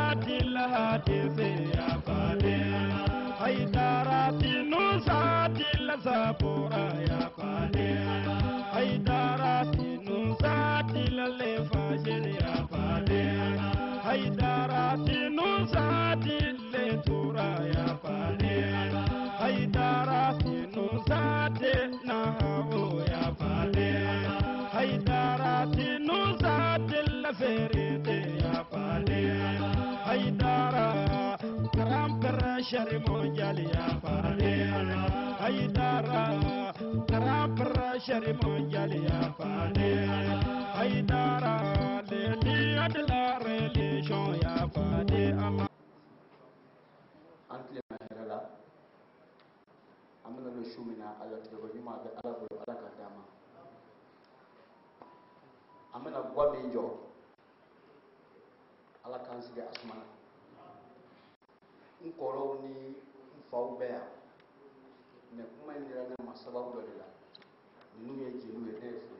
sati la dese ya pade haidara tinu sati la sapora ya pade haidara tinu sati la lefa ya pade haidara tinu sati le tura ya pade haidara tinu sati na ho ya pade haidara tinu sati la ferite ya pade haidara karampera shari monjali ya pade haidara karampera shari monjali ya pade haidara leli adla relation ya pade ama antle na herala amana lo shumina ala tigo nyuma be ala bo ala kadama amana gwabe njo ala kansiga asmana nkoro ni mfaw bea ne kuma ndira na masababu do la nu ye jilu ye defu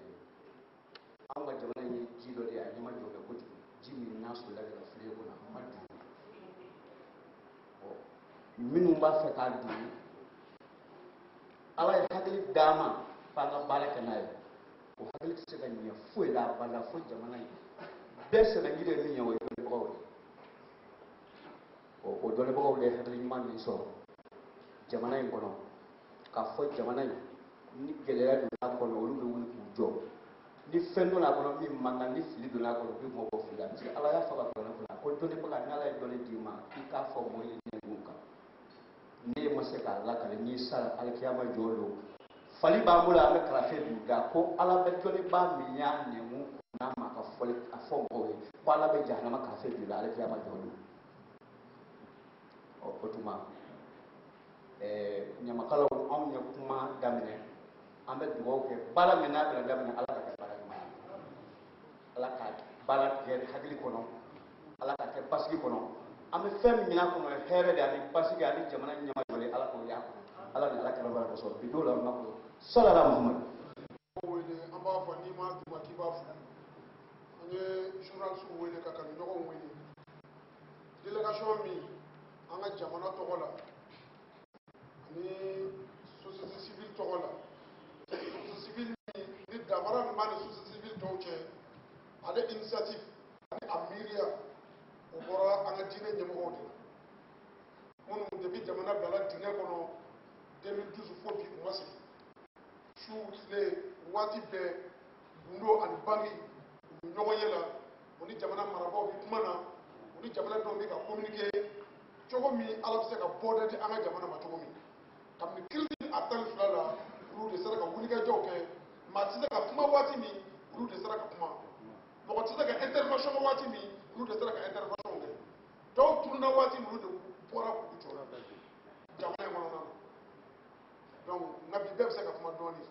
anga jamana ye jilo de ya nyima jobe ko jimi nasu la la fle ko na madu o minu ba fa ka du ala ya hakili dama fa ga baraka na yo o hakili se ga nya fu la bala fu jamana ye bese na ngire ni nyawo ko o dole bo de hakili man ni so jamana ye kono ka fo jamana ye ni gelera do na kono olu be wuli ku jo ni fendo na kono mi manga ni fili do na kono bi mo ko fili ci ala ya fa ba ko to ne ba na la do ne di ma ki ka fo mo ni ngunka ne ma se ka la ka ni sala alkiyama jolo fali ba mo la me kala fe du da ko ala be joni ba mi ya ne mu na ma ka fo a fo mo ko ala be jahannama ka fe du la alkiyama jolo o tuma nyamakala on nya kuma damene ambe duwo ke bala mena bala damene ala ka bala ma ala ka bala ke hakili kono ala ka ke basiki kono ambe fem mina kono here de ani basiki ani jamana nyama jole ala ko ya ala ni ala ka bala ko so bidola mako sallallahu muhammad wele amba fa ni ma duma ki ba fu anye journal su wele ka kan nyogo wele delegation mi anga jamana to gola ni société civile to gola société civile ni damara ni man société civile to che ale initiative ani amiria o bora anga dine nyamo odi monu depuis jamana bala dine kono 2012 fo bi umasi le wati be ndo an bangi nyogo yela oni jamana marabo bi kumana oni jamana do be ka communiquer chogo mi ala se ka boda di anga jamana ma chogo mi kam ni kirti atal fulala ru de sara ka wuli ka joke ma ti ka kuma wati mi ru de sara ka kuma mo ti ka intervention wati mi ru de sara ka intervention de do tourna wati mi ru de pora ku chora jamana mo non donc nabi beb se ka kuma doni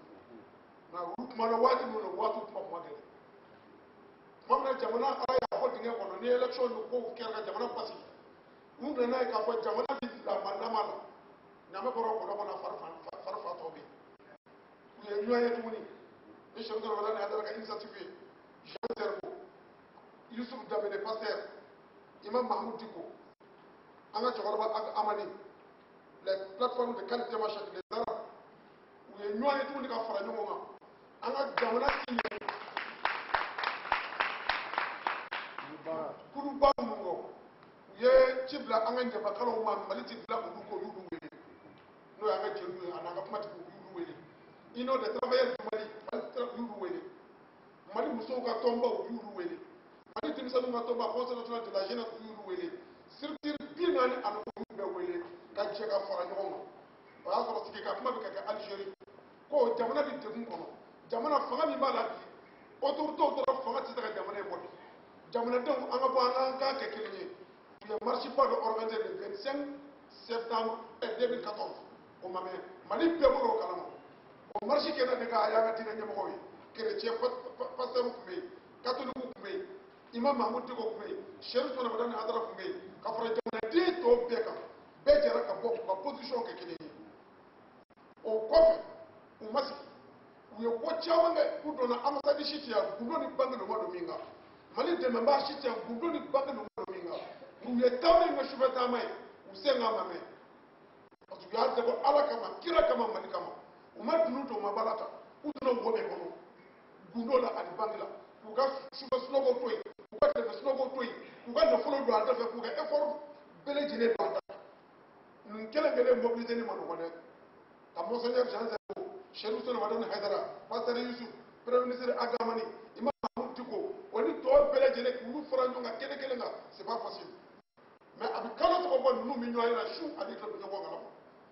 na ru kuma na wati mi no watu kuma de mo na jamana ala ya ko dinga ko ni election ko kerga jamana pasi mumbe na ka fo jamana bi la mandamala na me boro ko na farfa to bi ku ye nyoye tumuni e shonga wala na adara ka initiative Jean Zerbo Yusuf Dabede Pasteur Imam Mahmoud Diko anga chokora ak amani les plateformes de qualité machin les arabes ku ye nyoye tumuni ka fara nyonga anga jamana ki kuru ba mungo ye cibla anga njaba kala ma mali cibla ko yudu wele no anga jelu ananga kuma ti yudu wele ino de travailleurs du Mali yudu wele mali muso ka tomba yudu wele mali timsanu ma tomba conseil national de la jeunesse yudu wele surtout binani an ko yube wele ka jega fara nyoma wa so siki ka kuma be ka Algérie ko jamana bi de kono jamana fanga mi bala bi autorité do fanga ti daga jamana e bodi jamana dem anga bo anga ka kelini le marché pas organisé le 25 septembre 2014 au Mamé Mali Peboro Kalama au marché qui est dans le cas à la Tinamoui chrétien pasteur Koumé catholique Koumé imam Mahmoud Koumé chef de Ramadan Hadra Koumé Kafra Jamana dit au Beka Béjara Kabok la position que qu'il est au coffre au massi où il y a Pochawanga pour donner ambassade Chitia pour donner banque de Wadominga Mali de Mamba Chitia pour donner banque de Wadominga. tile tawne nga shuba tamay usenga mame parce que yalla ko ala kama kira kama mali kama uma dunu to mabalata utuno wobe kono gunola ali bangla kuga shuba slogo toy kuga tele slogo toy kuga no folo do anda fe kuga effort bele jine do anda nkele ngele mobiliser ni mano wala ka monseigneur Jean Zebo Cheikh Ousmane Madone Haidara pasteur Youssouf premier ministre Agamani imam Mahmoud Diko oni to bele jine kulu fara nyonga kele kele nga c'est pas facile mais abi kala to ko nu mi nyoy la chou abi to ko ngala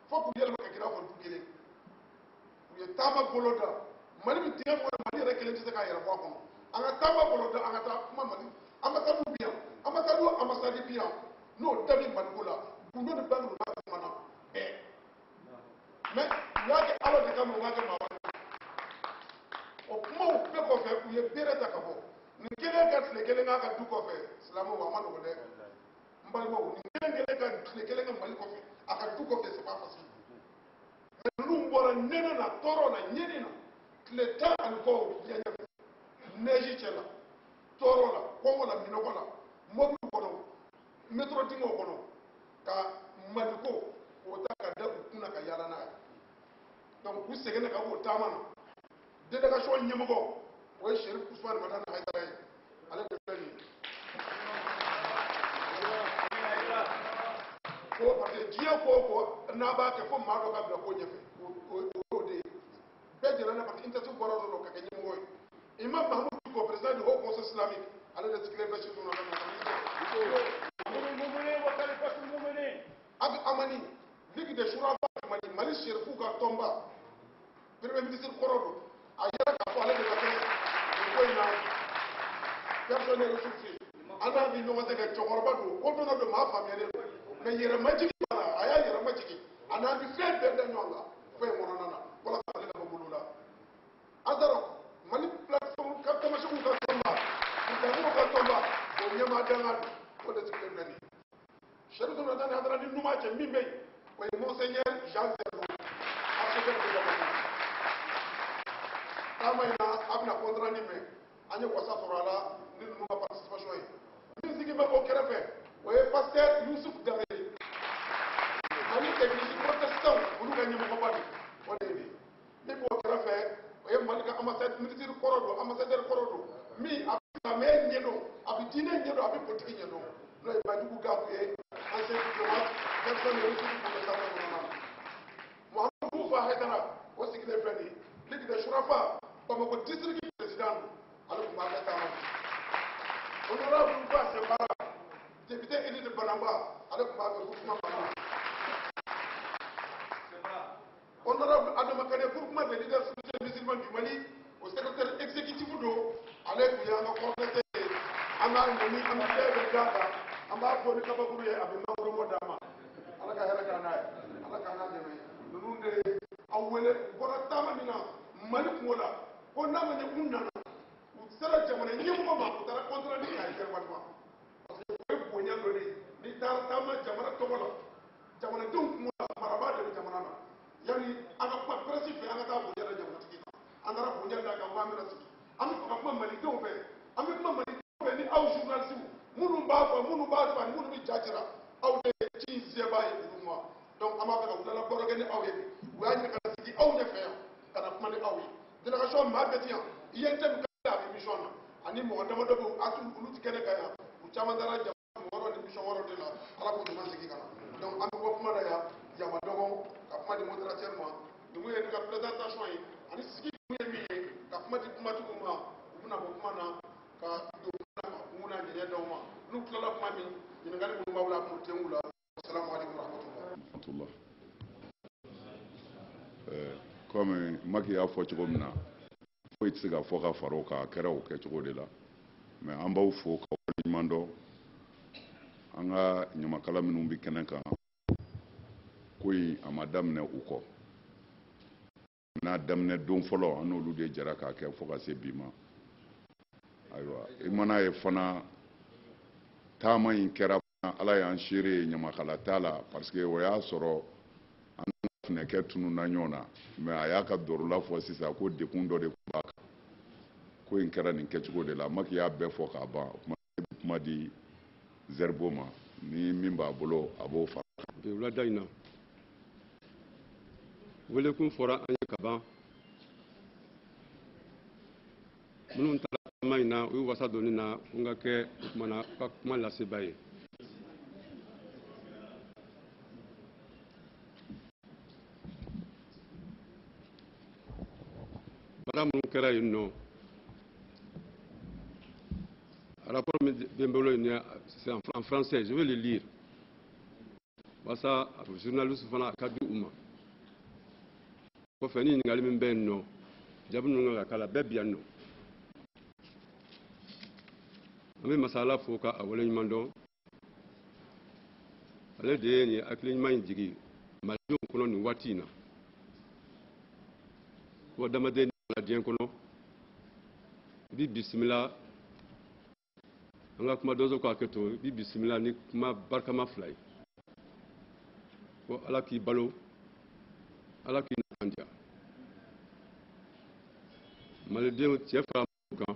fo ku yel ma gira fo du kele ku ye tama boloda mali bi tiye mo mali rek kele ci ka yera fo ko anga tama boloda anga ta kuma mali amata du bien amata du ambassade bien no dabi man ko la bu no de bangu ba mana mais waje alo de kam waje ma o kuma o pe ko fe ku ye bere ta ka bo ni kele gat le kele nga ka du ko fe islamu wa man ko de mbal mo ni kele ka le kele nga mali ko fe aka du ko fe c'est pas facile mais nous mbora nena na toro na nyeni na le temps encore bien neji chela toro la kongo la minoko la mobu kono metro dingo kono ka maliko o ta ka da kuna ka yala na donc ku segene ka o tamana délégation nyemgo o Cheikh Ousmane Madane Haidara ale de plani ko parce que dia ko na ba ke fo ma do ka bla ko nyefe o de be de na parce que intertu boro do ka nyemgo imam Mahmoud ko président du haut conseil islamique ale de sikle be chez nous abi amani ligue de shura mali mali Cherifou ka tomba premier ministre Korodo ayera ka fo ale de ka ko ina personne ne ressource ana bi no wata ka chokoroba do ko to no do ma famere mais yera majiki bana aya yera majiki ana bi fe be de nyonga fe mo nana wala ka le ka bulula azaro mali plateforme ka to ma shi ka tomba ka tomba ko nyama danga ko de sikle beni Cheikh Ousmane Madane Haidara di numa ce mimbe ko monseigneur Jean Zebo archevêque de Bamako tamayna abna contrat ni me anye ko sa sorala ni numa participation yi min sigi be ko kerefe o ye pasteur Youssouf Dangé ani technicien protestant bulu ga nyimo ko badi o de ni ko kerefe o ye malika ambassade ministre Korodo ambassadeur Korodo mi abna me nyedo abi dine nyedo abi politique nyedo no e ba dugu gabu e ancien diplomate personne ne reçu pour le savoir Mohamed Bouba Haidara o sigi le feni ligue de Shurafa Bamako district président alors ko ma ka tama honorable Bouba Sembara député élu de Banamba alors ko ma ka Ousmane Bamba honorable Adama Kane groupement des leaders sociaux musulmans du Mali au secrétaire exécutif do ale ko ya nga coordonnateur ana ni amité de data amba ko ni kabakuru ye abi mawro modama ala ka hera kana ala ka na deme nunu de awele bora tama mina mali ngola ko nama ne unna u sara jamana nyimo ma ko tara kontra ni ka ker watma parce que ko bonya do ni tar tama jamana to wala jamana dum ngola maraba de jamana na yani aga pa principe aga ta bonya da jamana tiki angara bonya da ka wa mera tiki ami ko ma mali do be ami ko mali do be ni aw journaliste munu ba fa munu ba fa munu bi jajira aw de ci zeba yi duma donc ama ka wala boro gani aw yi wa ni ka sigi aw ne fe kana kuma ni aw yi délégation ma betian yentem ka bi mission ani mo dama do atul ulu kene ka ya u chama dara jam woro ni mission woro de la ala ko duma sigi kana donc am ko kuma da ya jama dogo ka kuma di modérateur moi ni mu yedi ka présentation yi ani sigi mu yemi ka kuma di kuma tu kuma ubuna ko kuma na ka do muna nyɛ dɔw ma n'u tilala kuma min ɲininkali minnu b'aw la a b'u tengu la assalamu alaikum warahmatullah comme Macky y'a fɔ cogo min na foyi tɛ se ka fɔ ka fara o kan a kɛra o kɛcogo de la mais an b'aw fo ka waleɲuman dɔn an ka ɲamakala minnu bɛ kɛnɛ kan ko in a ma daminɛ u kɔ n'a daminɛ don fɔlɔ an n'olu de jɛra k'a kɛ fo ka se bi ma ayiwa i mana ye fana taama in kɛra ala y'an seere ye ɲamakala t'a la parce que o y'a sɔrɔ an funɛkɛ tununna ɲɔgɔn na mais a y'a ka dɔrɔla fɔ sisan ko dekun dɔ de tun b'a kan ko in kɛra nin kɛcogo de la Macky y'a bɛɛ fɔ k'a ban kuma di Zerbo ma ni min b'a bolo a b'o fara. bi wulada in na welekun fɔra an ye ka ban minnu taara kuma in na u ye wasa donni na ko n ka kɛ o kumana ka kuma lasebaa ye. baara minnu kɛra yen nɔ rapport min bɛ n bolo yen c'est en français je vais le lire walasa journaliste fana a ka di u ma kɔfɛ ni ɲininkali min bɛ yen nɔ jaabi ninnu kan ka k'a la bɛɛ bi yan nɔ an bɛ masala fo ka a waleɲuman dɔn ale de ye nin hakili ɲuman in jigi malidenw kɔnɔ nin waati in na ko adamaden la diɲɛ kɔnɔ i b'i bisimila an ka kuma dɔnso k'a kɛ to i b'i bisimila ni kuma barikama fila ye ko ala k'i balo ala k'i nafandiya malidenw cɛ fara muso kan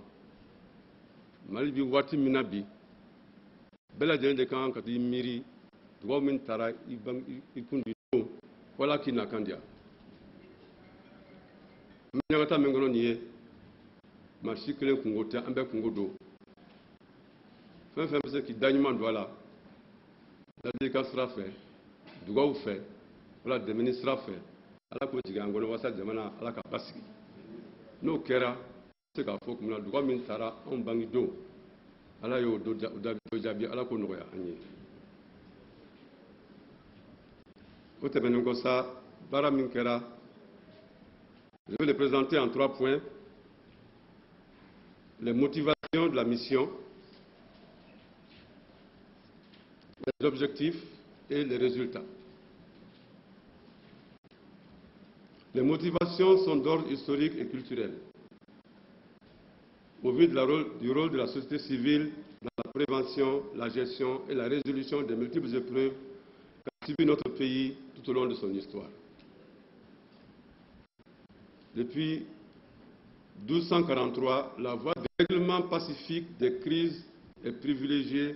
mali bi waati min na bi bɛɛ lajɛlen de kan ka t'i miiri dugawu min taara i kun di don ko ala k'i nakandiya an bɛ ɲagata min kɔnɔ nin ye maa si kelen kungo tɛ an bɛɛ kungo don fɛn fɛn bɛ se k'i da ɲuman don a la ladilikan sira fɛ dugawu fɛ wala dɛmɛni sira fɛ ala k'o jigin an kɔnɔ walasa jamana ala ka basigi n'o kɛra se k'a fɔ kun na dugawu min taara anw bange don ala y'o do jaabi ala k'o nɔgɔya an ye o tɛmɛnen kɔ sa baara min kɛra je vais le présenter en 3 points les motivations de la mission, les objectifs et les résultats. Les motivations sont d'ordre historique et culturel. Au vu du rôle de la société civile dans la prévention, la gestion et la résolution des multiples épreuves qu'a subi notre pays tout au long de son histoire. Depuis 1243, la voie de règlement pacifique des crises est privilégiée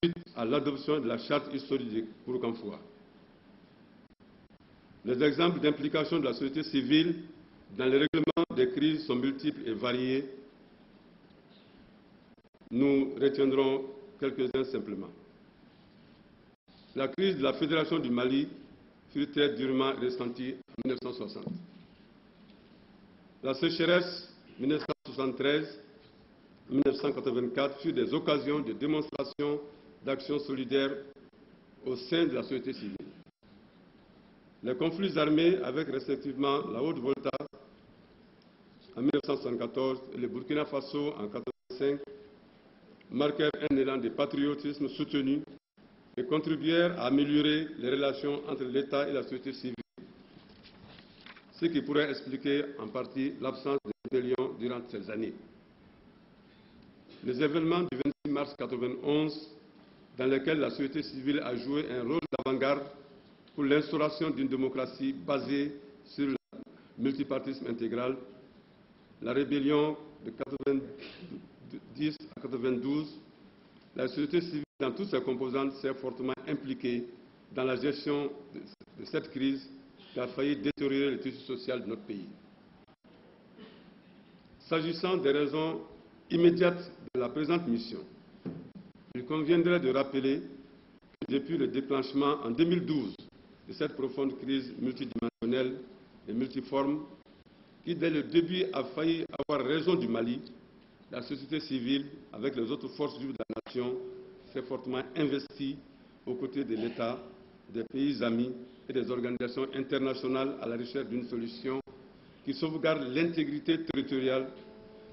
suite à l'adoption de la charte historique de Kourkanfoua. Les exemples d'implication de la société civile dans le règlement des crises sont multiples et variés. Nous retiendrons quelques-uns simplement. La crise de la Fédération du Mali fut très durement ressentie en 1960. La sécheresse 1973-1984 fut des occasions de démonstration d'action solidaire au sein de la société civile. Les conflits armés avec respectivement la Haute-Volta en 1974 et le Burkina Faso en 1985 marquèrent un élan de patriotisme soutenu et contribuèrent à améliorer les relations entre l'État et la société civile, ce qui pourrait expliquer en partie l'absence de rébellion durant ces années. Les événements du 26 mars 1991, dans lesquels la société civile a joué un rôle d'avant-garde pour l'instauration d'une démocratie basée sur le multipartisme intégral, la rébellion de 1990 à 1992, la société civile dans toutes ses composantes s'est fortement impliquée dans la gestion de cette crise qui a failli détériorer le tissu social de notre pays. S'agissant des raisons immédiates de la présente mission, il conviendrait de rappeler que depuis le déclenchement en 2012 de cette profonde crise multidimensionnelle et multiforme, qui dès le début a failli avoir raison du Mali, la société civile, avec les autres forces vives de la nation, s'est fortement investie aux côtés de l'État, des pays amis et des organisations internationales à la recherche d'une solution qui sauvegarde l'intégrité territoriale,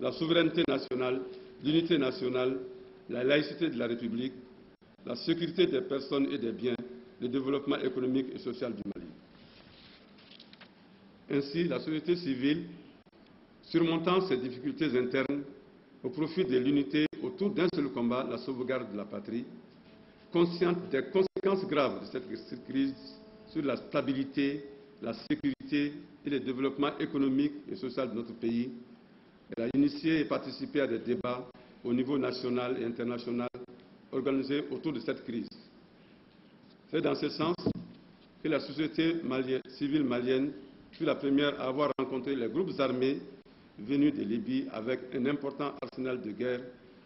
la souveraineté nationale, l'unité nationale, la laïcité de la République, la sécurité des personnes et des biens, le développement économique et social du Mali. Ainsi, la société civile, surmontant ses difficultés internes au profit de l'unité autour d'un seul combat, la sauvegarde de la patrie, consciente des conséquences graves de cette crise sur la stabilité, la sécurité et le développement économique et social de notre pays, elle a initié et participé à des débats au niveau national et international organisés autour de cette crise. C'est dans ce sens que la société civile malienne fut la première à avoir rencontré les groupes armés venus de Libye avec un important arsenal de guerre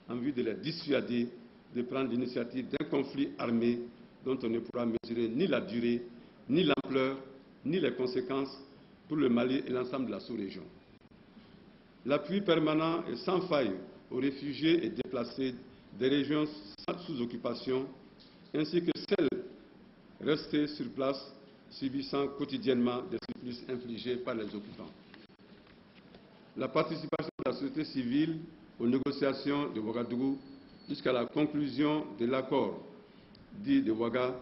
en vue de les dissuader de prendre l'initiative d'un conflit armé dont on ne pourra mesurer ni la durée, ni l'ampleur, ni les conséquences pour le Mali et l'ensemble de la sous-région. L'appui permanent et sans faille aux réfugiés et déplacés des régions sous occupation, ainsi que celles restées sur place, subissant quotidiennement des supplices infligés par les occupants. La participation de la société civile aux négociations de Ouagadougou jusqu'à la conclusion de l'accord dit de Ouaga,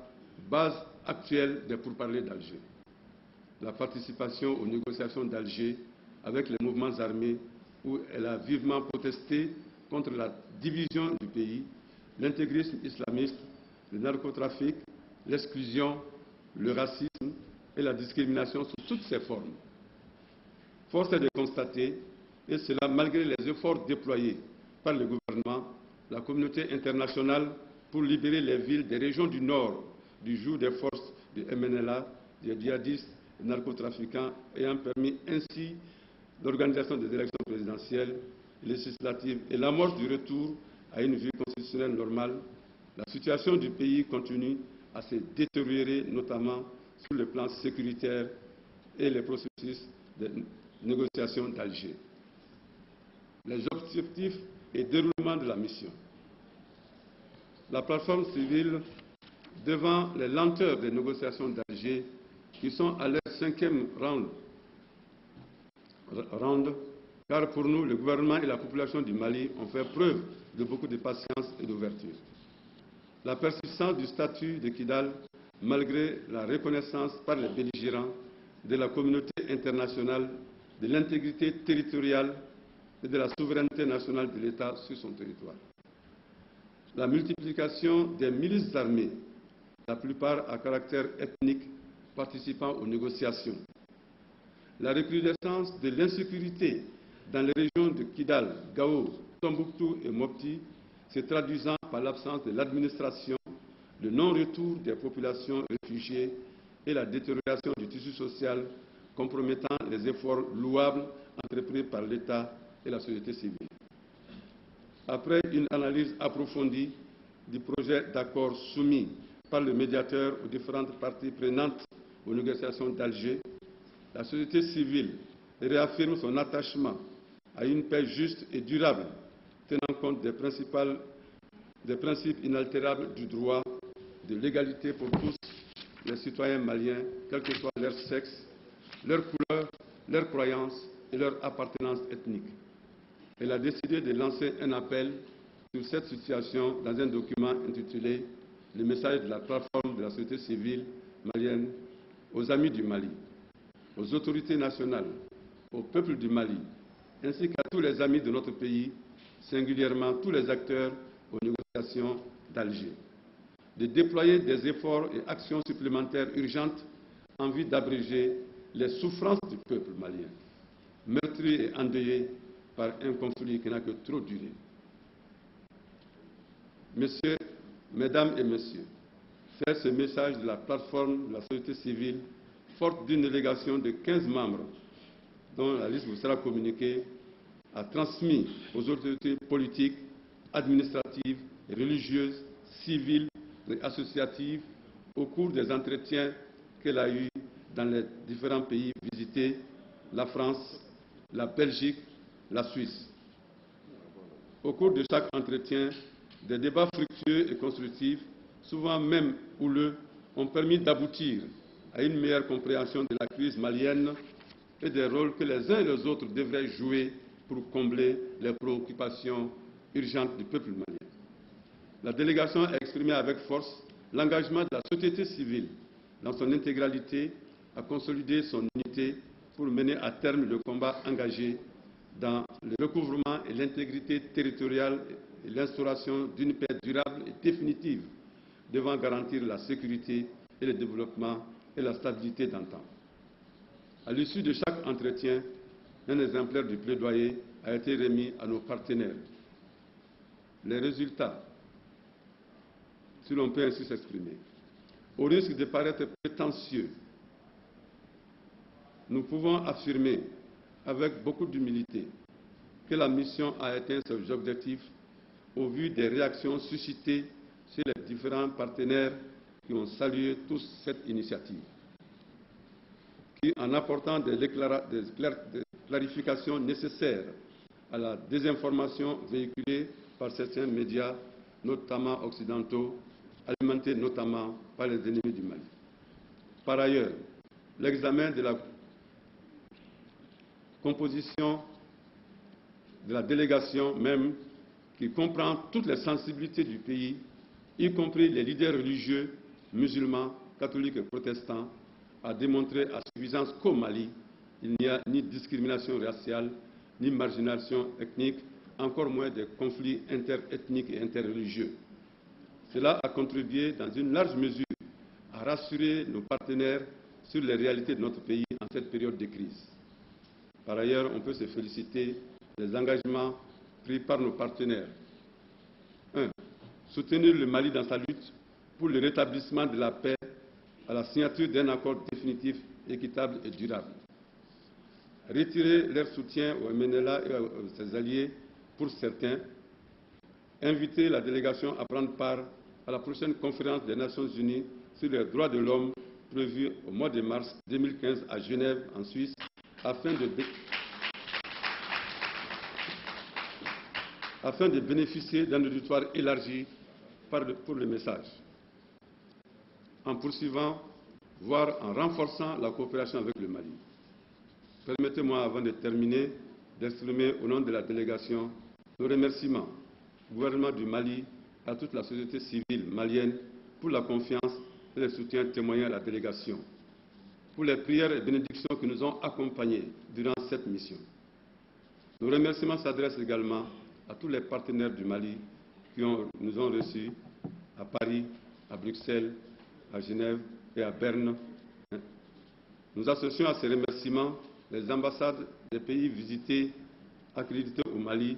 base actuelle des pourparlers d'Alger. La participation aux négociations d'Alger avec les mouvements armés où elle a vivement protesté contre la division du pays, l'intégrisme islamiste, le narcotrafic, l'exclusion, le racisme et la discrimination sous toutes ses formes. Force est de constater, et cela malgré les efforts déployés par le gouvernement, la communauté internationale pour libérer les villes des régions du Nord du joug des forces du MNLA, des djihadistes, des narcotrafiquants, ayant permis ainsi l'organisation des élections présidentielles, législatives et l'amorce du retour à une vie constitutionnelle normale, la situation du pays continue à se détériorer, notamment sur le plan sécuritaire et les processus de négociation d'Alger. Les objectifs et déroulement de la mission. La plateforme civile, devant les lenteurs des négociations d'Alger, qui sont à leur 5e round, car pour nous, le gouvernement et la population du Mali ont fait preuve de beaucoup de patience et d'ouverture. La persistance du statut de Kidal, malgré la reconnaissance par les belligérants de la communauté internationale de l'intégrité territoriale et de la souveraineté nationale de l'État sur son territoire. La multiplication des milices armées, la plupart à caractère ethnique, participant aux négociations. La recrudescence de l'insécurité dans les régions de Kidal, Gao, Tombouctou et Mopti, se traduisant par l'absence de l'administration, le non-retour des populations réfugiées et la détérioration du tissu social compromettant les efforts louables entrepris par l'État et la société civile. Après une analyse approfondie du projet d'accord soumis par le médiateur aux différentes parties prenantes aux négociations d'Alger, la société civile réaffirme son attachement à une paix juste et durable, tenant compte des principes inaltérables du droit, de l'égalité pour tous les citoyens maliens, quel que soit leur sexe, leur couleur, leurs croyances et leur appartenance ethnique. Elle a décidé de lancer un appel sur cette situation dans un document intitulé « Le message de la plateforme de la société civile malienne aux amis du Mali, aux autorités nationales, au peuple du Mali, ainsi qu'à tous les amis de notre pays, singulièrement tous les acteurs aux négociations d'Alger, de déployer des efforts et actions supplémentaires urgentes en vue d'abréger les souffrances du peuple malien, meurtri et endeuillé par un conflit qui n'a que trop duré. Messieurs, Mesdames et Messieurs, c'est ce message de la plateforme de la société civile, forte d'une délégation de 15 membres, dont la liste vous sera communiquée, a transmis aux autorités politiques, administratives, religieuses, civiles et associatives au cours des entretiens qu'elle a eus dans les différents pays visités, la France, la Belgique, la Suisse. Au cours de chaque entretien, des débats fructueux et constructifs, souvent même houleux, ont permis d'aboutir à une meilleure compréhension de la crise malienne et des rôles que les uns et les autres devraient jouer pour combler les préoccupations urgentes du peuple malien. La délégation a exprimé avec force l'engagement de la société civile dans son intégralité à consolider son unité pour mener à terme le combat engagé dans le recouvrement et l'intégrité territoriale et l'instauration d'une paix durable et définitive devant garantir la sécurité et le développement et la stabilité d'antan. À l'issue de chaque entretien, un exemplaire du plaidoyer a été remis à nos partenaires. Les résultats si l'on peut ainsi s'exprimer. Au risque de paraître prétentieux, nous pouvons affirmer avec beaucoup d'humilité que la mission a atteint ses objectifs au vu des réactions suscitées chez les différents partenaires qui ont salué tous cette initiative, qui, en apportant des clarifications nécessaires à la désinformation véhiculée par certains médias, notamment occidentaux, alimentés notamment par les ennemis du Mali. Par ailleurs, l'examen de la composition de la délégation même, qui comprend toutes les sensibilités du pays, y compris les leaders religieux, musulmans, catholiques et protestants, a démontré à suffisance qu'au Mali, il n'y a ni discrimination raciale, ni marginalisation ethnique, encore moins de conflits interethniques et interreligieux. Cela a contribué dans une large mesure à rassurer nos partenaires sur les réalités de notre pays en cette période de crise. Par ailleurs, on peut se féliciter des engagements pris par nos partenaires. 1. Soutenir le Mali dans sa lutte pour le rétablissement de la paix à la signature d'un accord définitif, équitable et durable. Retirer leur soutien au MNLA et à ses alliés pour certains. Inviter la délégation à prendre part à la prochaine conférence des Nations Unies sur les droits de l'homme prévue au mois de mars 2015 à Genève, en Suisse, afin de bénéficier d'un auditoire élargi pour le message. En poursuivant, voire en renforçant la coopération avec le Mali. Permettez-moi, avant de terminer, d'exprimer au nom de la délégation nos remerciements au gouvernement du Mali et à toute la société civile malienne pour la confiance et le soutien témoigné à la délégation, pour les prières et bénédictions qui nous ont accompagnés durant cette mission. Nos remerciements s'adressent également à tous les partenaires du Mali qui nous ont reçus à Paris, à Bruxelles, à Genève et à Berne. Nous associons à ces remerciements les ambassades des pays visités, accrédités au Mali,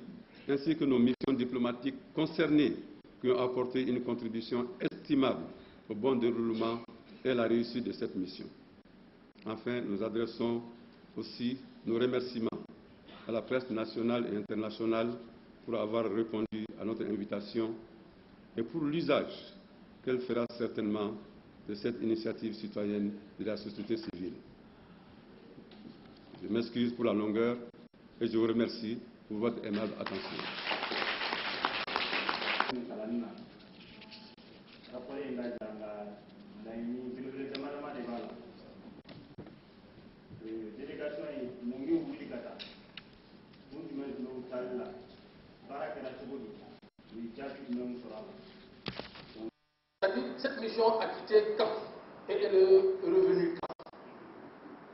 ainsi que nos missions diplomatiques concernées qui ont apporté une contribution estimable au bon déroulement et à la réussite de cette mission. Enfin, nous adressons aussi nos remerciements à la presse nationale et internationale pour avoir répondu à notre invitation et pour l'usage qu'elle fera certainement de cette initiative citoyenne de la société civile. Je m'excuse pour la longueur et je vous remercie pour votre aimable attention. Cette mission a quitté Cap et elle est revenue Cap.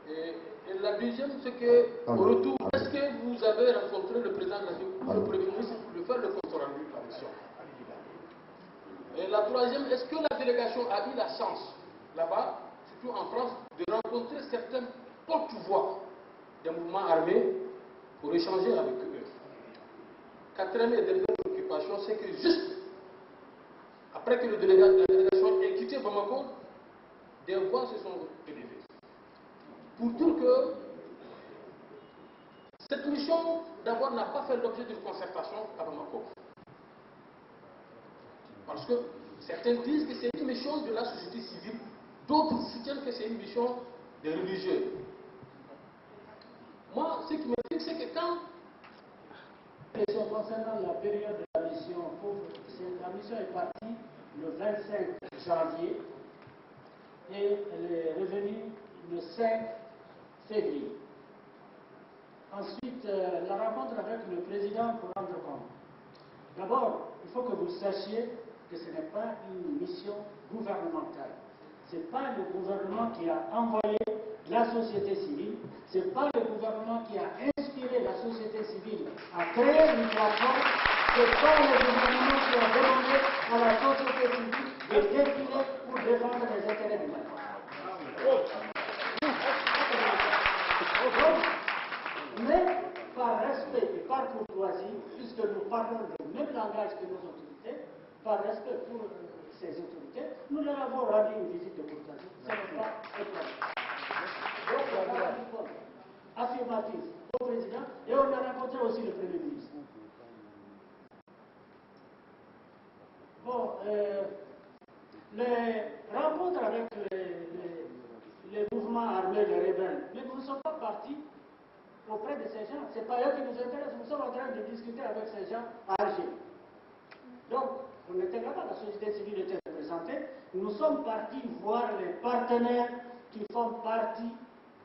Et la deuxième, c'est qu'au retour, est-ce que vous avez rencontré le président de la République ou le Premier ministre pour faire le compte rendu de la mission? Et la troisième, est-ce que la délégation a eu la chance, là-bas, surtout en France, de rencontrer certains porte-voix des mouvements armés pour échanger avec eux? Quatrième et dernière préoccupation, c'est que juste après que la délégation ait quitté Bamako, des voix se sont élevées pour dire que cette mission, d'abord, n'a pas fait l'objet d'une concertation à Bamako. Parce que certains disent que c'est une mission de la société civile, d'autres soutiennent que c'est une mission des religieux. Moi, ce qui m'explique, c'est que quand... Concernant la période de la mission, la mission est partie le 25 janvier et elle est revenue le 5 février. Ensuite, la rencontre avec le président pour rendre compte. D'abord, il faut que vous sachiez que ce n'est pas une mission gouvernementale. Ce n'est pas le gouvernement qui a envoyé la société civile, ce n'est pas le gouvernement qui a inspiré la société civile à créer une plateforme, ce n'est pas le gouvernement qui a demandé à la société civile de défiler pour défendre les intérêts du Mali. Mais par respect et par courtoisie, puisque nous parlons le même langage que nos autorités, par respect pour ces autorités, nous leur avons rendu une visite de courtoisie. Ce n'est pas un problème. Donc on a rendu compte affirmatif au président et on a rencontré aussi le Premier ministre. Bon, les rencontres avec les mouvements armés, les rebelles, mais nous ne sommes pas partis auprès de ces gens. Ce n'est pas eux qui nous intéressent. Nous sommes en train de discuter avec ces gens à Alger. Donc, on était là-bas, la société civile était représentée. Nous sommes partis voir les partenaires qui font partie,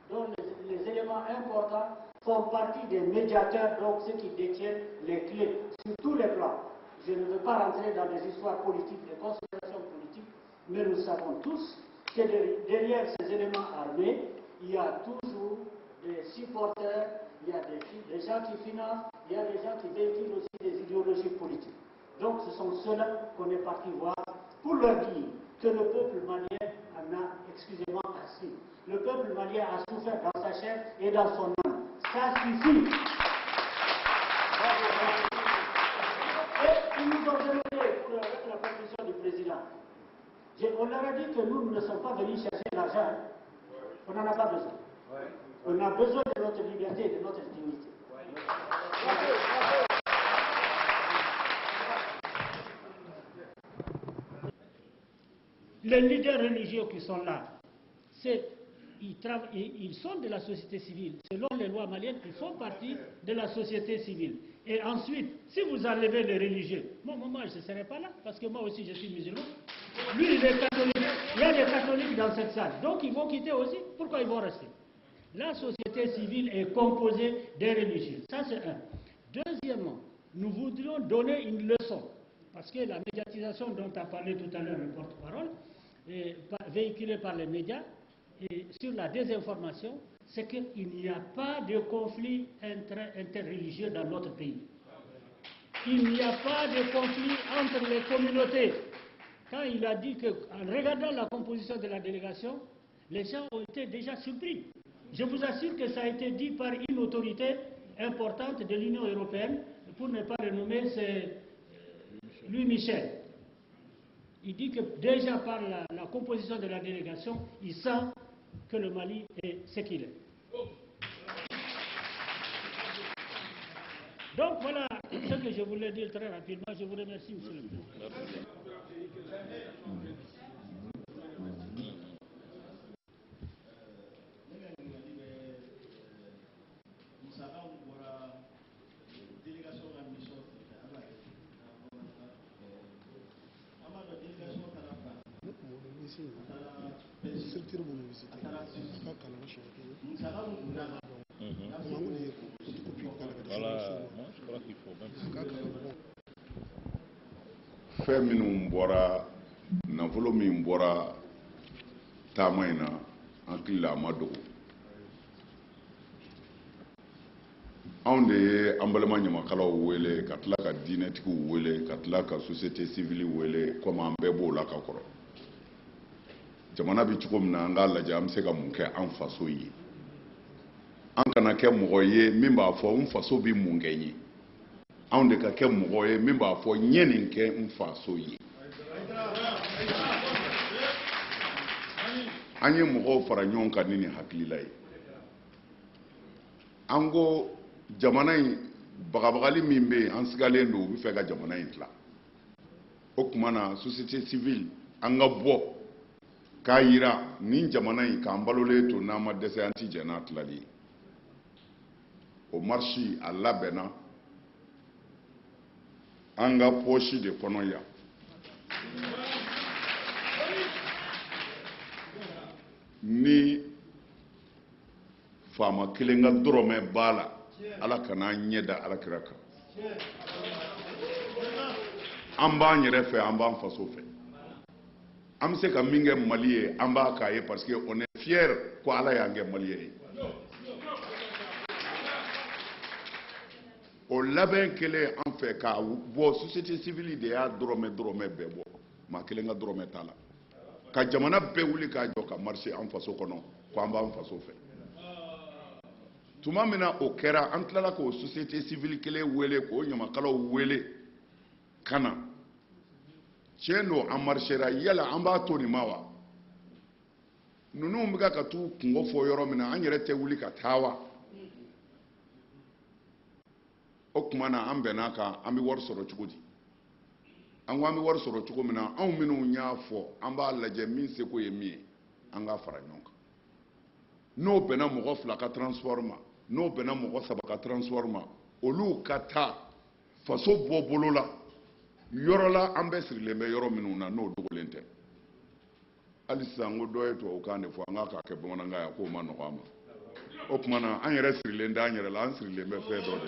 dont les éléments importants font partie des médiateurs, donc ceux qui détiennent les clés sur tous les plans. Je ne veux pas rentrer dans des histoires politiques, des considérations politiques, mais nous savons tous que derrière ces éléments armés, il y a toujours des supporters, il y a des gens qui financent, il y a des gens qui véhiculent aussi des idéologies politiques. Donc ce sont ceux-là qu'on est parti voir pour leur dire que le peuple malien en a, excusez-moi, assez. Le peuple malien a souffert dans sa chair et dans son âme. Ça suffit. Et ils nous ont demandé, avec la proposition du président, on leur a dit que nous ne sommes pas venus chercher l'argent. Hein. On n'en a pas besoin. On a besoin de notre liberté et de notre dignité. Les leaders religieux qui sont là, ils sont de la société civile. Selon les lois maliennes, ils font partie de la société civile. Et ensuite, si vous enlevez les religieux, moi je ne serai pas là, parce que moi aussi je suis musulman. Lui, il est catholique. Il y a des catholiques dans cette salle. Donc ils vont quitter aussi. Pourquoi ils vont rester? La société civile est composée des religieux. Ça, c'est un. Deuxièmement, nous voudrions donner une leçon. Parce que la médiatisation dont a parlé tout à l'heure le porte-parole, véhiculée par les médias, et sur la désinformation, c'est qu'il n'y a pas de conflit interreligieux dans notre pays. Il n'y a pas de conflit entre les communautés. Quand il a dit qu'en regardant la composition de la délégation, les gens ont été déjà surpris. Je vous assure que ça a été dit par une autorité importante de l'Union européenne, pour ne pas le nommer, c'est Louis Michel. Il dit que déjà par la composition de la délégation, il sent que le Mali est ce qu'il est. Donc voilà ce que je voulais dire très rapidement. Je vous remercie, monsieur le président. fɛn minnu bɔra nafolo min bɔra taama in na an hakili a ma dogo anw de ye an balima ɲamakalaw wele ka tila ka diinɛtigiw wele ka tila ka société civile wele komi an bɛɛ b'o la ka kɔrɔ jamana bɛ cogo min na an k'a lajɛ an bɛ se ka mun kɛ an faso ye an kana kɛ mɔgɔ ye min b'a fɔ n faso bɛ mun kɛ n ye anw de ka kɛ mɔgɔ ye min b'a fɔ n ye nin kɛ n faso ye an ye mɔgɔw fara ɲɔgɔn kan ni nin hakilila ye an ko jamana in bagabagali min bɛ yen an sigalen don u bɛ fɛ ka jamana in tila o tuma na société civile an ka bɔ k'a yira nin jamana in k'an balolen to n'an ma dɛsɛ an ti jɛ n'a tilali ye o marche a labɛnna an ka poche de kɔnɔ yan ni faama kelen ka dɔrɔmɛ b'a la ala kana an ɲɛ da alakira kan an b'an yɛrɛ fɛ an b'an faso fɛ an bɛ se ka min kɛ mali ye an b'a k'a ye parce que on est fier ko ala y'an kɛ maliyɛn ye o labɛn kelen an fɛ k'a bɔ société civile de y'a dɔrɔmɛ bɛɛ bɔ maa kelen ka dɔrɔmɛ t'a la ka jamana bɛɛ wuli k'a jɔ ka marché an faso kɔnɔ ko an b'an faso fɛ tuma min na o kɛra an tilala k'o société civile kelen wele k'o ɲamakalaw wele ka na Chendo amarchera yala amba to ni mawa nunu mbiga ka tu kungo fo yoro mina anyere te wuli ka tawa okmana ambe naka ambi wor soro chukudi angwa mi wor soro chuko mina an minu nya fo amba laje min se ko yemi anga fara nyonka no bena mo fla ka transforma no bena mo saba ka transforma olu kata faso bobolola yorola ambesri lembe yoro minuna no dogolente alisa ngodo eto okane fo anga ka ke bomana ngaya ko mano kwama okmana anyere sri lende anyere la ansri lembe fe do de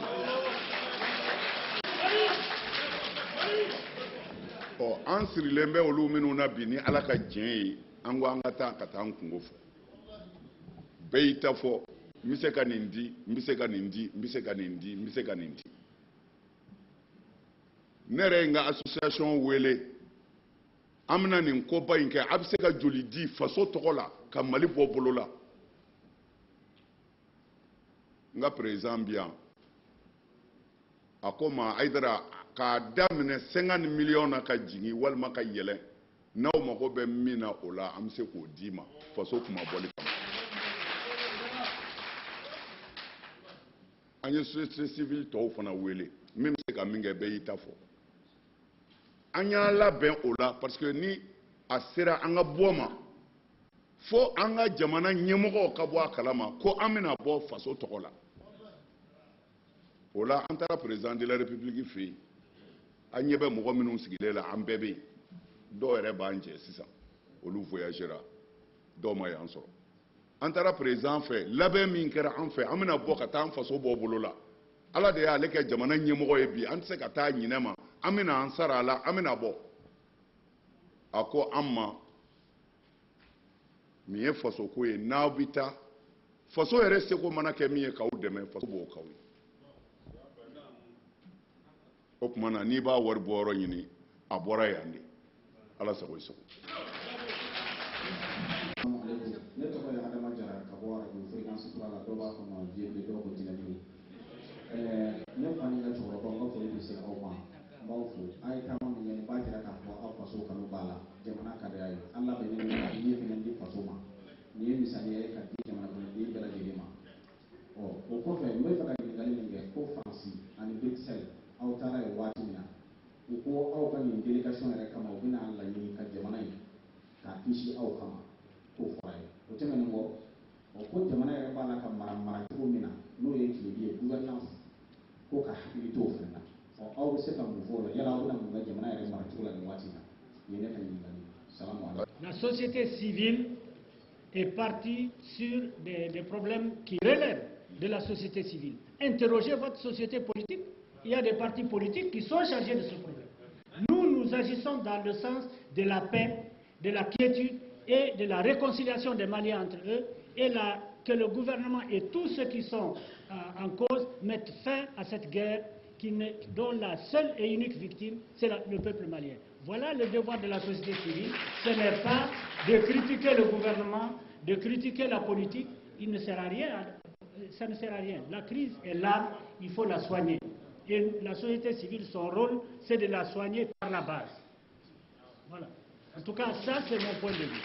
o ansri lembe olu minuna bini alaka jeni angwa angata kata nkungofo beita fo miseka nindi nere nga association wele amna ni nkoba inke abse ka joli di faso tokola ka mali bobolola nga président bien akoma aidara ka damne 50 millions ka jingi walma ka yele naw mako be mina ola amse ko dima faso kuma boli anye société civile to fana wele même se ka minga be itafo anya la ben ola parce que ni asera anga boma fo anga jamana nyemogo ka bo akalama ko amina bo faso tokola ola antara président de la république fi anyebe mo minu sigilela ambebe do ere banje sisa olu voyagera do ma yansoro antara président fait labe min kera en fait amina bo ka tan faso bo bolola ala de ya leke jamana nyemogo e bi antse ka ta nyinema amina ansara la amina bo ako amma miye faso ko e nabita faso ere se ko manake miye ka udeme faso bo kawi okmana ni ba war boro nyini abora yande ala sako sako ne to ya adama jara ka bo ara ko frequence pour la doba ko ma vie de do ko dinami ne fani ga choro ko ko ni se ko ma mawfu ay tamam ni ba jara ka bo aw faso kanu bala jamana ka da ay Allah be ni ni fi ni faso ma ni misali ay ka di jamana ko ni bela de ma o ko fe me fa ka ni dali ni ko France ani Bruxelles aw tara e watina ko aw ka ni delegation re kama o bina Allah ni ka jamana yi ka kishi aw kama ko faay o temen ngo o ko jamana re bala ka mara ko mina no ye ki gouvernance ko ka hakili to fana o aw se ka mu folo yala o na mu ga jamana re mara ko la ni watina ni ne kan ni salamu alaykum. La société civile est partie sur des problèmes qui relèvent de la société civile. Interrogez votre société politique. Il y a des partis politiques qui sont chargés de ce problème. Nous agissons dans le sens de la paix, de la quiétude et de la réconciliation des Maliens entre eux, et que le gouvernement et tous ceux qui sont en cause mettent fin à cette guerre dont la seule et unique victime, c'est le peuple malien. Voilà le devoir de la société civile. Ce n'est pas de critiquer le gouvernement, de critiquer la politique. Il ne sert à rien. Ça ne sert à rien. La crise est là, il faut la soigner. Et la société civile, son rôle, c'est de la soigner par la base. Voilà. En tout cas, ça, c'est mon point de vue.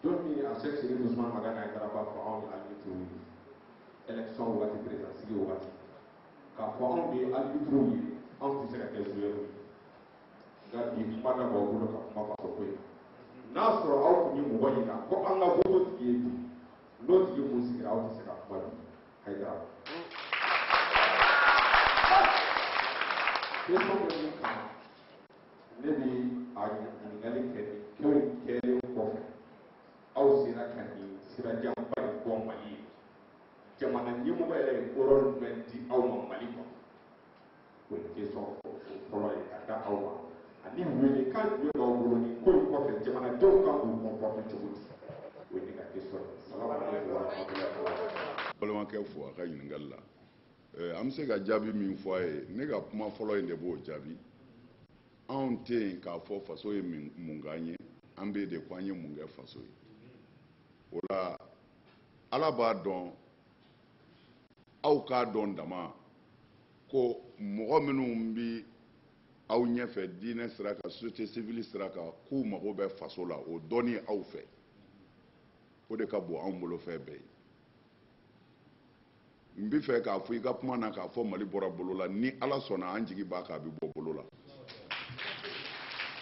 Dormi a sexe et doucement magana et taraba pour on albitrou élection ou wati présidentielle ou wati car pour on bi albitrou on fi sera joueur gadi pada bo bulo ka ma fa ko nasro aw ni mo woni ka ko an la bo ti yi no ti mo sigira aw ti sera ko haydara ko so ko ni ka ne bi a ni ngali ke ko aw sira kani sira jamba ko mali jamana ni mo bele koron menti aw ma mali ko ke so ko wala ka aw ani wele kan yo do wuro ni ko fe jamana do kan ko porte chuti we ni ka ke so salamu alaykum wa rahmatullahi wa barakatuh balama ke fo ka yin ngalla an bɛ se ka jaabi min fɔ a ye ne ka kuma fɔlɔ in de b'o jaabi anw tɛ yen k'a fɔ faso ye mun k'an ye an bɛ de ko an ye mun kɛ faso ye o la ala b'a dɔn aw k'a dɔn dama ko mɔgɔ minnu bɛ aw ɲɛfɛ diinɛ sira kan société civile sira kan k'u mago bɛ faso la o dɔnni aw fɛ o de ka bon anw bolo fɛn bɛɛ ye n bɛ fɛ k'a fɔ i ka kuma na k'a fɔ mali bɔra bolo la ni ala sɔnna an jigi b'a kan a bɛ bɔ bolo la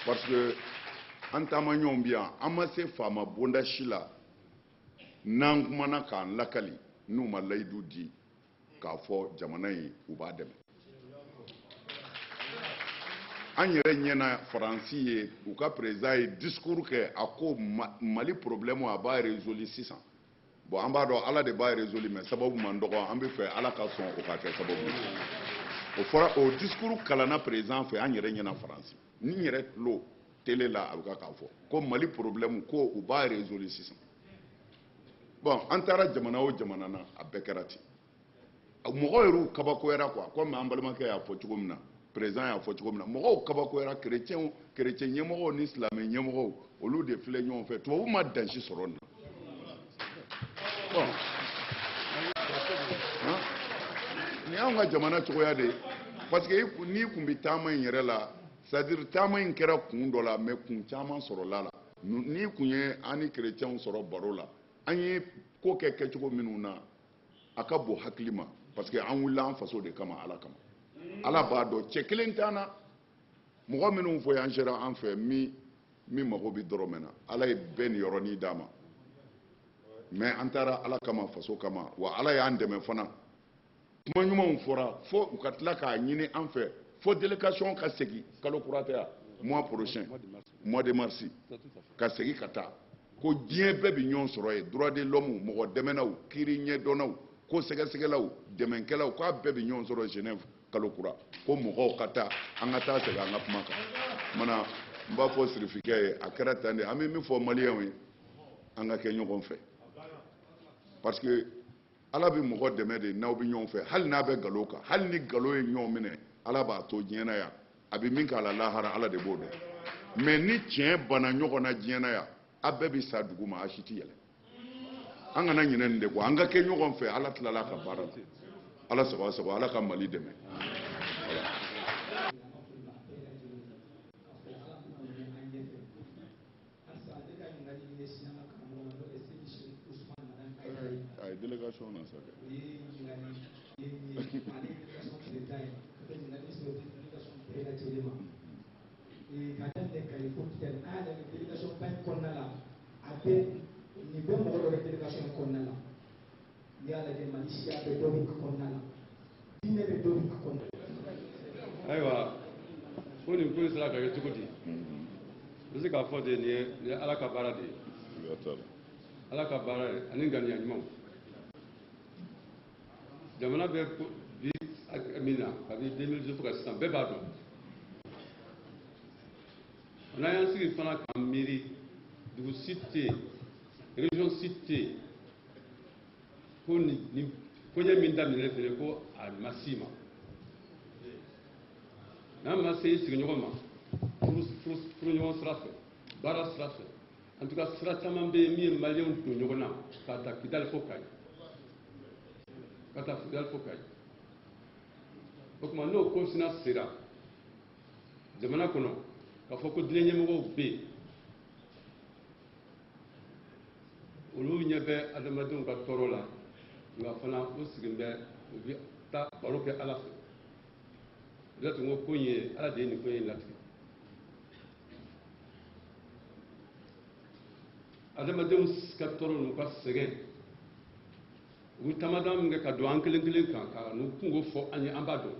parce que an taamaɲɔgɔnw bɛ yan an ma se faama bonda si la n'an kumana k'an lakali n'u ma layidu di k'a fɔ jamana in u b'a dɛmɛ an yɛrɛ ɲɛna faransi ye u ka président ye discours kɛ a ko mali problème a b'a résoudre sisan bon an b'a dɔn ala de b'a résoudre mais sababu man dɔgɔ an bɛ fɛ ala ka sɔn o ka kɛ sababu o fɔra o discours kalanna président fɛ an yɛrɛ ɲɛna faransi ni n yɛrɛ tulo télé la a bɛ k'a fɔ ko mali problème ko u b'a résoudre sisan bon an taara jamana o jamana na a bɛɛ kɛra ten mɔgɔw yɛrɛ kabakoyara quoi comme an balimakɛ y'a fɔ cogo min na président y'a fɔ cogo min na mɔgɔw kabakoyara chrétien ɲɛmɔgɔw ni silamɛ ɲɛmɔgɔw olu de filɛ ɲɔgɔn fɛ tubabu ma dansi sɔrɔ nin na bon nin y'anw ka jamana cogoya de ye parce que n'i kun bɛ taama in yɛrɛ la c'est à dire taama in kɛra kun dɔ la mais kun caman sɔrɔla la n'i kun ye an ni chrétienw sɔrɔ baro la an ye ko kɛ kɛcogo minnu na a ka bon hakili ma parce que an wulila an faso de kama ala kama ala b'a dɔn cɛ kelen t'an na mɔgɔ minnu fɔ yan sera an fɛ min mago bɛ dɔrɔmɛ na ala ye bɛɛ ni yɔrɔnin d'a ma mais an taara ala kama faso kama wa ala y'an dɛmɛ fana kuma ɲumanw fɔra fo u ka tila k'a ɲini an fɛ fo délégation ka segin kalo kura tɛ yan mois prochain mois de mars ka segin ka taa ko diɲɛ bɛɛ bɛ ɲɔgɔn sɔrɔ yen droit de l'homme mɔgɔ dɛmɛnaw kiiri ɲɛdɔnnaw ko sɛgɛsɛgɛlaw dɛmɛkɛlaw k'a bɛɛ bɛ ɲɔgɔn sɔrɔ Genève kalo kura ko mɔgɔw ka taa an ka taa segin an ka kuma kan mana n b'a fɔ sirifikɛ ye a kɛra tan de an bɛ min fɔ maliyɛnw ye an ka kɛ ɲɔgɔn fɛ parce que ala bɛ mɔgɔ dɛmɛ de n'aw bɛ ɲɔgɔn fɛ hali n'a bɛ nkalon kan hali ni nkalon ye ɲɔgɔn minɛ ala b'a to diɲɛ na yan a bɛ min k'a la lahara ala de b'o dɔn mais ni tiɲɛ bana ɲɔgɔn na diɲɛ na yan a bɛɛ bɛ sa dugu ma a si tɛ yɛlɛ an kana ɲinɛ nin de kɔ an ka kɛ ɲɔgɔn fɛ ala tilala ka baara la ala sago sago ala ka mali dɛmɛ a ye délégation na sa ni bɛ mɔgɔ dɔ bɛ délégation kɔnɔna la n'i y'a lajɛ Mali siya bɛ dɔ bɛ kɔnɔna la diinɛ bɛ dɔ bɛ kɔnɔna la. ayiwa ko nin ko in sera ka kɛ cogo di n bɛ se k'a fɔ de nin ye ala ka baara de ye ala ka baara ye ani ŋaniya ɲumanw jamana bɛ bi min na kabini 2012 fo ka sisan bɛɛ b'a dɔn n'an y'an sigi fana k'an miiri dugu si tɛ yen région si tɛ yen ko nin koɲɛ min daminɛ fɛnɛ ko a ma s'i ma n'an ma se i sigiɲɔgɔn ma furuɲɔgɔn sira fɛ baara sira fɛ en tout cas sira caman bɛ yen min ye maliyɛnw don ɲɔgɔn na k'a ta Kidali fo Kayi ka taa Kidali fo Kayi o tuma n'o konsina sera jamana kɔnɔ k'a fɔ ko diinɛ ɲɛmɔgɔw bɛ yen olu ɲɛ bɛ adamadenw ka tɔɔrɔ la nka fana u sigin bɛ u bɛ taa baro kɛ ala fɛ o de y'a to n ko ko in ye ala de ye nin ko in latigɛ adamadenw ka tɔɔrɔ n'u ka sɛgɛn u bɛ taamada min kɛ ka don an kelen kelen kan ka n'u kungo fɔ an ye an b'a dɔn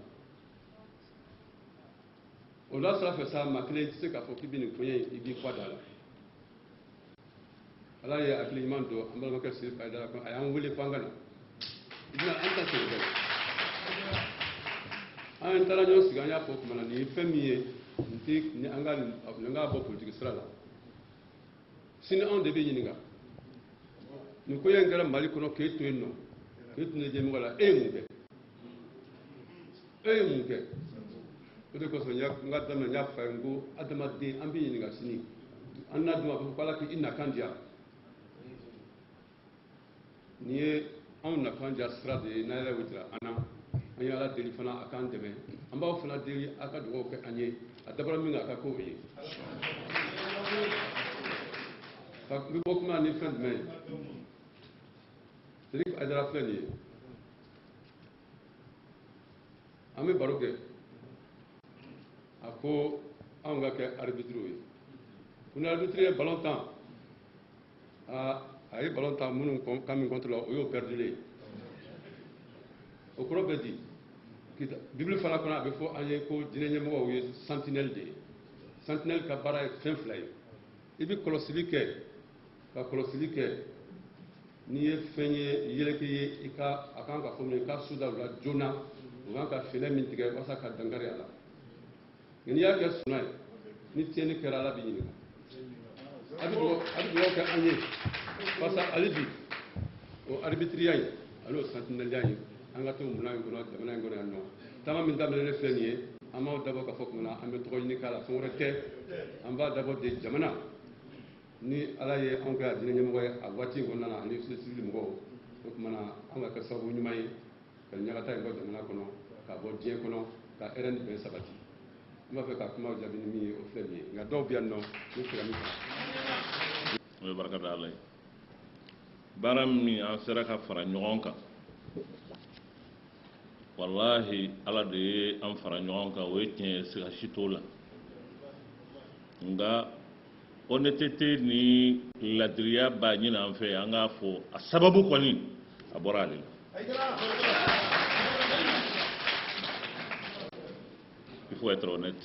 o la sira fɛ sa maa kelen tɛ se k'a fɔ k'i bɛ nin koɲɛ in i b'i kɔ da la ala ye hakili ɲuman dɔn an balimakɛ Siri Fayidara ko a y'an wele ko an ka na an ta sɛgɛn bɛɛ an taara ɲɔgɔn sigi an y'a fɔ o tuma na nin ye fɛn min ye an ka bɔ politiki sira la sini anw de bɛ ɲininka nin ko in kɛra Mali kɔnɔ k'e to yen nɔ k'e tun ye ɲɛmɔgɔ la e ye mun kɛ mun kɛ o de kosɔn n ka daminɛ n y'a fɔ a ye n ko adamaden an bɛ ɲininka sini an n'a dun a bɛ fɔ ko ala k'i nakan diya nin ye anw nakan diya sira de ye n'ala y'o jira an na an ye ala deli fana a k'an dɛmɛ an b'aw fana deli a ka dugawu kɛ an ye a dabara min kan a ka k'o ye n bɛ bɔ kuma ni fɛn jumɛn ye Siriki Ayidara filɛ nin ye an bɛ baro kɛ a ko anw ka kɛ arbitre ye ko ni arbitre ye ballon tan a ye ballon tan minnu kan min contre la o y'o perdulen o kɔrɔ bɛ di bibili fana kɔnɔ a bɛ fɔ an ye ko diinɛ ɲɛmɔgɔw ye sentinelle de ye sentinelle ka baara ye fɛn fila ye i bɛ kɔlɔsili kɛ ka kɔlɔsili kɛ n'i ye fɛn ye yɛlɛkɛ ye a kan ka fɔ min i ka su da o la joona o kan ka fɛlɛ min tigɛ walasa ka dankari a la n'i y'a kɛ suna ye ni tiɲɛni kɛra ala b'i ɲininka a bɛ dugawu kɛ an ye walasa hali bi o arbitriya in ani o sentinelle in an ka to munna in kɔnɔ jamana in kɔnɔ yan nɔ taama min daminɛlen filɛ nin ye an b'aw dabɔ k'a fɔ tuma an bɛ tɔgɔ ɲini k'a la fɛn wɛrɛ tɛ an b'a dabɔ de jamana ni ala ye anw kɛ a diinɛ ɲɛmɔgɔ ye a waati in kɔnɔna na ani sivili mɔgɔw o tuma na an ka kɛ sababu ɲuman ye ka ɲagata in bɔ jamana kɔnɔ k'a bɔ diɲɛ kɔnɔ ka hɛrɛ ni bɛn sabati n b'a fɛ ka kuma jaabi ni min ye o filɛ nin ye nka dɔw bɛ yan nɔ n'u sera min o ye barika da ala ye baara min an sera ka fara ɲɔgɔn kan wallahi ala de ye an fara ɲɔgɔn kan o ye tiɲɛ ye siga si t'o la nka honnêteté ni ladiriya b'a ɲini an fɛ an k'a fɔ a sababu kɔni a bɔra ale la il faut être honnête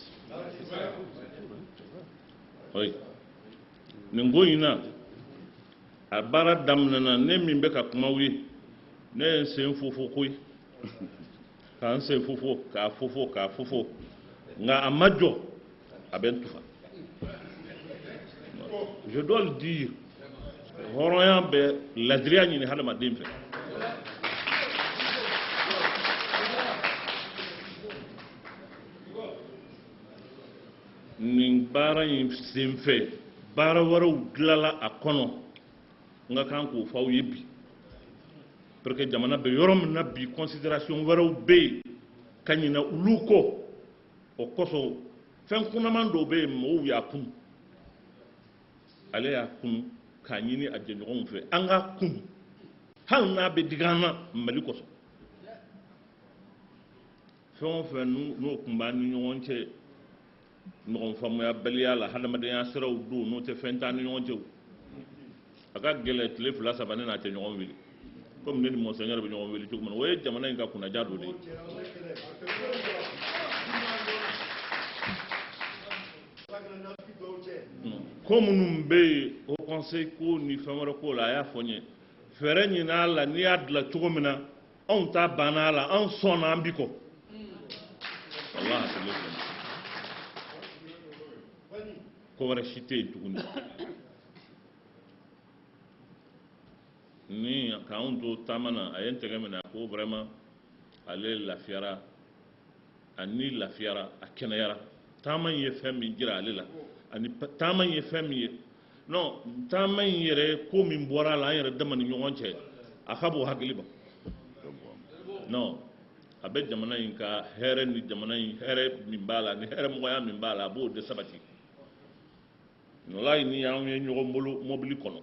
oui nin ko in na a baara daminɛna ne min bɛ ka kumaw ye ne ye n sen fofo koyi k'an sen fofo k'a fofo nka a ma jɔ a bɛ n tufa je dois le dire hɔrɔnya bɛ ladiriya ɲini hadamaden fɛ nin baara in sen fɛ baara wɛrɛw dilanla a kɔnɔ n ka kan k'o fɔ aw ye bi parce que jamana bɛ yɔrɔ min na bi considération wɛrɛw bɛ yen ka ɲinɛ olu kɔ o kosɔn fɛn kunnaman dɔw bɛ yen mɔgɔw y'a kun ale y'a kun k'a ɲini a jɛɲɔgɔnw fɛ an k'a kun hali n'a bɛ digi an na mali kosɔn fɛn o fɛn n'o kun b'an ni ɲɔgɔn cɛ ɲɔgɔn faamuyabaliya la hadamadenya siraw don n'o tɛ fɛn t'an ni ɲɔgɔn cɛ a ka gɛlɛ tile 2-3 ne n'a tɛ ɲɔgɔn wele comme ne ni monseigneur bɛ ɲɔgɔn wele cogo min na o ye jamana in ka kunnaja dɔ de ye ko minnu bɛ yen o conseil ko ni fɛn wɛrɛ ko la a y'a fɔ n ye fɛɛrɛ ɲin'a la n'i y'a dilan cogo min na anw ta banna a la anw sɔnna an bi kɔ walahi ko wɛrɛ si tɛ yen tuguni ni k'anw to taama na a ye n tɛgɛ minɛ a ko vraiment ale lafiyara ani lafiyara a kɛnɛyara taama in ye fɛn min jira ale la ani taama in ye fɛn min ye non taama in yɛrɛ ko min bɔra a la an yɛrɛ dama ni ɲɔgɔn cɛ a ka bɔ hakili ma non a bɛ jamana in ka hɛrɛ ni jamana in hɛrɛ min b'a la ni hɛrɛmɔgɔya min b'a la a b'o de sabati walayi ni anw ye ɲɔgɔn bolo mobili kɔnɔ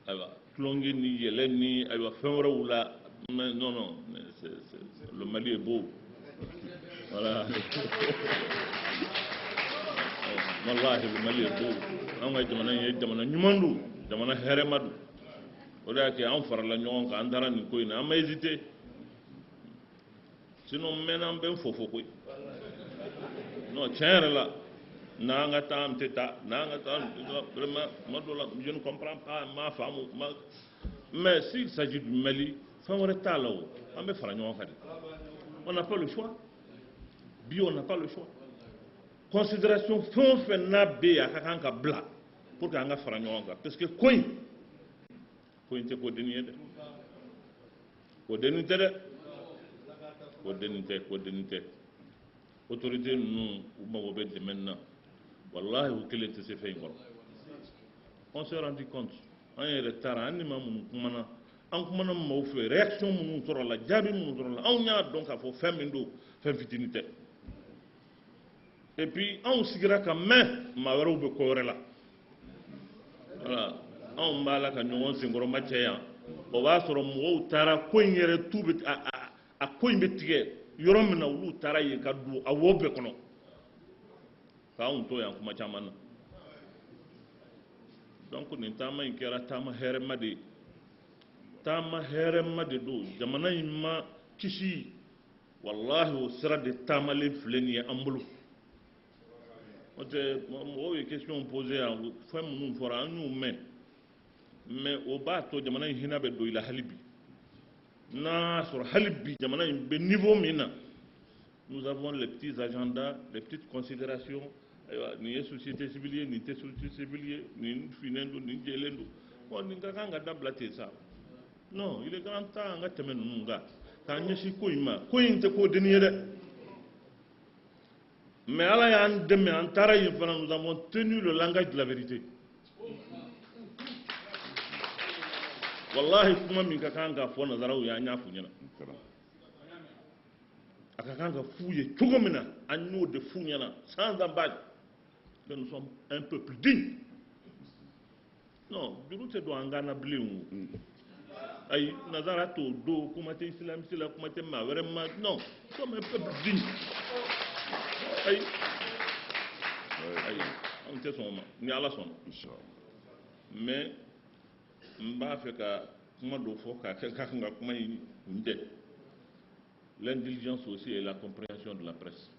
ayiwa tulonkɛ ni yɛlɛ ni ayiwa fɛn wɛrɛw la non non le Mali est beau voilà wallahi le Mali est beau an ka jamana in ye jamana ɲuman don jamana hɛrɛma don o de y'a kɛ an farala ɲɔgɔn kan an taara nin ko in na an ma hésité sinon n mɛnna an bɛ n fofo koyi non tiɲɛ yɛrɛ la n'an ka taa an tɛ taa n'an ka taa vraiment tuma dɔw la je ne comprends pas n m'a faamu mais s'il s'agit du Mali fɛn wɛrɛ t'a la o an bɛ fara ɲɔgɔn kan de on n'a pas le choix bi on n'a pas le choix considération fɛn o fɛn n'a bɛ yen a ka kan ka bila pour que an ka fara ɲɔgɔn kan parce que ko in tɛ ko denni ye dɛ ko denni tɛ dɛ ko denin tɛ autorité ninnu u mago bɛ dɛmɛ na wallahi u kelen tɛ se fɛn in kɔrɔ on s'est rendu compte an yɛrɛ taara an ni maa minnu kumana an kumana maaw fɛ réaction minnu sɔrɔ la jaabi minnu sɔrɔ la anw y'a dɔn k'a fɔ fɛn min don fɛn fitinin tɛ et puis anw sigira ka mɛn maa wɛrɛw bɛ ko wɛrɛ la voilà anw b'a la ka ɲɔgɔn senkɔrɔma cɛ yan o b'a sɔrɔ mɔgɔw taara ko in yɛrɛ tu bɛ a ko in bɛ tigɛ yɔrɔ min na olu taara yen ka don a wo bɛɛ kɔnɔ k'anw to yan kuma caman na donc nin taama in kɛra taama hɛrɛma de ye taama hɛrɛma de don jamana in ma kisi wallahi o sira de taamalen filɛ nin ye an bolo n'o tɛ mɔgɔw ye question posé yan fɛn minnu fɔra an y'u mɛn mais o b'a to jamana in hinɛ bɛ don i la hali bi n'a sɔrɔ hali bi jamana in bɛ niveau min na nous avons les petits agendas les petites considérations ayiwa nin ye société civile ye nin tɛ société civile ye nin finnen don nin jɛlen don bon nin ka kan ka dabila ten sa non il est grand temps an ka tɛmɛ ninnu kan k'an ɲɛsin ko in ma ko in tɛ ko dennin ye dɛ mais ala y'an dɛmɛ an taara yen fana nous avons tenu le langage de la vérité wallahi kuma min ka kan ka fɔ nazaraw ye an y'a f'u ɲɛna a ka kan ka f'u ye cogo min na an y'o de f'u ɲɛna sans embâche que nous sommes un peuple digne non juru tɛ don an kan na bilen o ayi nazara t'o don kuma tɛ islamiste la kuma tɛ maa wɛrɛ ma non nous sommes un peuple digne ayi anw tɛ sɔn o ma ni ala sɔnna mais n b'a fɛ ka kuma dɔ fɔ k'a kɛ ka kan ka kuma in kuncɛ l'intelligence aussi et la compréhension de la presse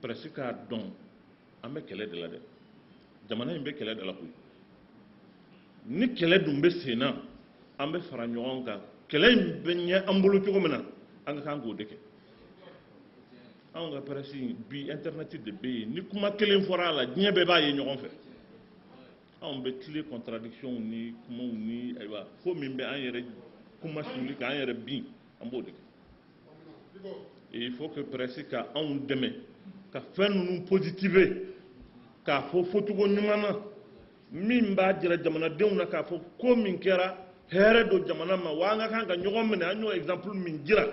presse k'a dɔn an bɛ kɛlɛ de la dɛ jamana in bɛ kɛlɛ de la koyi ni kɛlɛ dun bɛ sen na an bɛ fara ɲɔgɔn kan kɛlɛ in bɛ ɲɛ an bolo cogo min na an ka kan k'o de kɛ anw ka presse bi internet de bɛ yen ni kuma kelen fɔra a la diɲɛ bɛɛ b'a ye ɲɔgɔn fɛ anw bɛ tile contradiction ni kumaw ni ayiwa ko min bɛ an yɛrɛ kuma suli k'an yɛrɛ bin an b'o de kɛ et il faut que presse ka anw dɛmɛ ka fɛn ninnu positiver k'a fɔ fɔcogo ɲuman na min b'a jira jamanadenw na k'a fɔ ko min kɛra hɛrɛ don jamana ma wa an ka kan ka ɲɔgɔn minɛ an y'o exemple min jira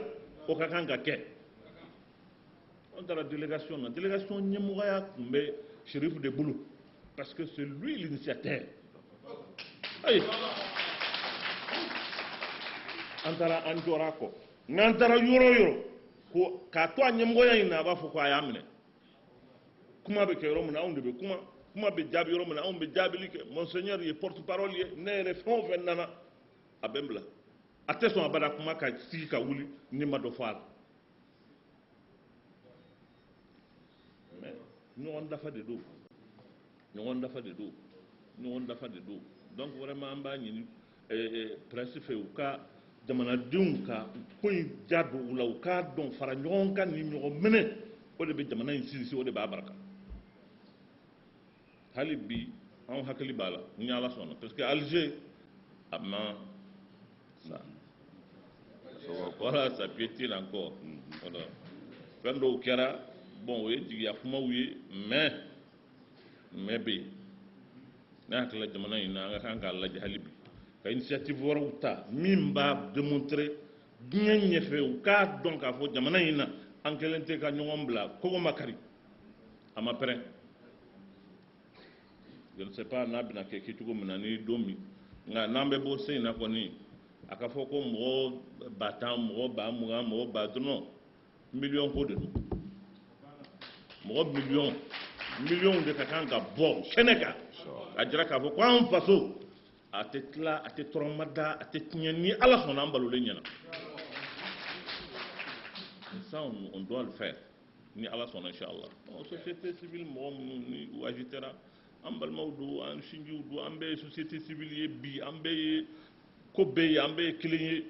o ka kan ka kɛ on taara délégation na délégation ɲɛmɔgɔya tun bɛ Chérif de bolo parce que c'est lui l'initiateur ayi an taara an jɔra kɔ n'an taara yɔrɔ o yɔrɔ ko k'a to a ɲɛmɔgɔya in na a b'a fɔ ko a y'a minɛ kuma bɛ kɛ yɔrɔ min na anw de bɛ kuma bɛ jaabi yɔrɔ min na anw bɛ jaabili kɛ monseigneur ye porte parole ye ne yɛrɛ fɛn o fɛn nana a bɛ n bila a tɛ sɔn abada kuma ka sigi ka wuli ni ma dɔ fɔ a la mais ɲɔgɔn dafa de don ɲɔgɔn dafa de don ɲɔgɔn dafa de don donc vraiment an b'a ɲini presse fɛ u ka jamanadenw ka ko in ja don u la u k'a dɔn fara ɲɔgɔn kan ni ɲɔgɔn minɛ o de bɛ jamana in sinsin o de b'a barika hali bi anw hakili b'a la ni ala sɔnna parce que Alger a ma sa voilà ça piétine encore voilà fɛn dɔw kɛra bon o ye jigiya kumaw ye mais bɛ yen ne hakili la jamana in na an ka kan k'a lajɛ hali bi ka initiative wɛrɛw ta min b'a démontrer diɲɛ ɲɛfɛ u k'a dɔn k'a fɔ jamana in na an kɛlen tɛ ka ɲɔgɔn bila kɔgɔ ma kari a ma pɛrɛn je ne sais pas n'a bɛna kɛ kɛcogo min na ni don min nka n'an bɛ bɔ sen in na kɔni a ka fɔ ko mɔgɔ 10,000 mɔgɔ 20,000 mɔgɔ 50,000 miliyɔn ko de don mɔgɔ miliyɔn de ka kan ka bɔ kɛnɛ kan a jira k'a fɔ ko an faso a tɛ tila a tɛ tɔrɔmada a tɛ tiɲɛ ni ala sɔnna an balolen ɲɛna ça on doit le faire ni ala sɔnna inchallah société civile mɔgɔ minnu ni u agitera an balimaw don an sinjiw don an bɛɛ ye société civile ye bi an bɛɛ ye ko bɛɛ ye an bɛɛ ye kelen ye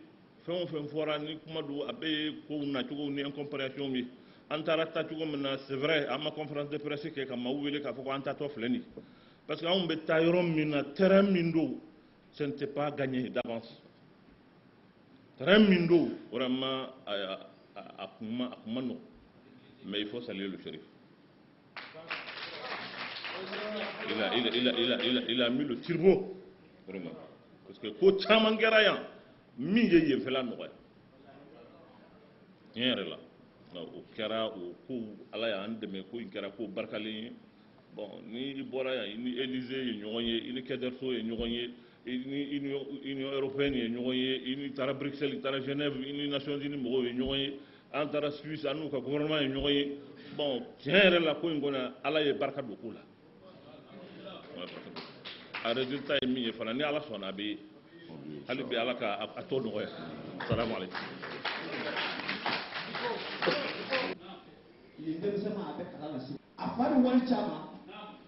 fɛn o fɛn fɔra ni kuma don a bɛɛ ye kow nacogow ni incompréhension ye an taara taa cogo min na c'est vrai an ma conférence de presse kɛ ka maaw wele k'a fɔ ko an taatɔ filɛ nin parce que anw bɛ taa yɔrɔ min na terrain min don ce n'était pas gagné d'avance Très mindo, vraiment, à Kumano. Mais il faut saluer le shérif. Il a mis le turbo, vraiment. Parce que quand Chamangerayan, Mingé fait la noire. Il y a là. Au Kara, au Kou, Alaya, Andeme, Kou, Inkara, Kou, Barkali. Bon, ni Bora, ni Élysée, ni Kederso, ni Union européenne, ni Tara Bruxelles, ni Tara Genève, ni Nations Unies, ni Antara Suisse, à nous, gouvernement, ni bon, tiens, là, Kou, Ingona, Alaya, Barka, beaucoup là. A résultat est mis, il faut aller à la son abbé. Allez bien à tout le monde. Salam alaikum. Il est nécessairement avec la nation. À part le Wali Chama,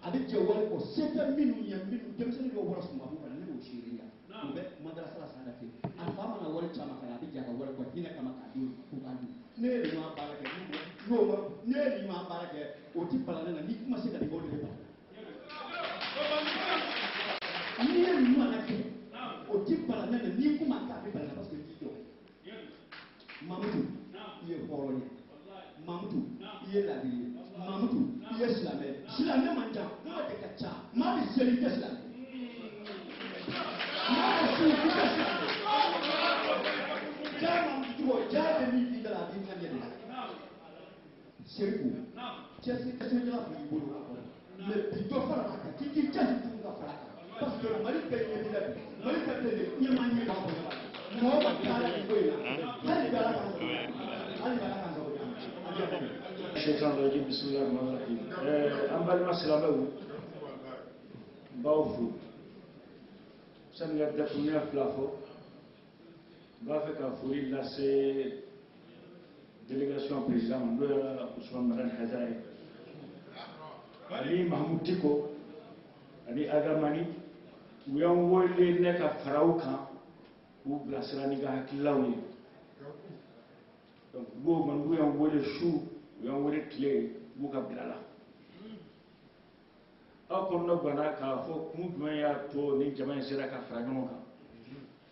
avec le Wali, au 7 minutes, il y a une minute, il y a une minute, il y a madrasa la sana fe afama na wali chama kana bija ka wali kwa hina kama kadu kukandu ne ni ma barake no ma ne ni ma barake o ti pala na ni kuma se ka di bolu le ba ni ni ma na ke o ti pala na ni kuma ka be pala parce que ti do mamutu ye pologne mamutu ye la bi mamutu ye islamé manja ma de kacha ma bi seli islamé Sani da première plafond va faire qu'à fouiller la délégation président de Ousmane Maran Hazaï Ali Mahmoud Diko Ali Agamani où y a un wole neka Farouka ou Blasrani Gahakilawi donc beau man où y a un wole chou où y a un wole clé ou Gablala aw kono bana ka fo kun jumɛn y'a to ni jama in sera ka fara ɲɔgɔn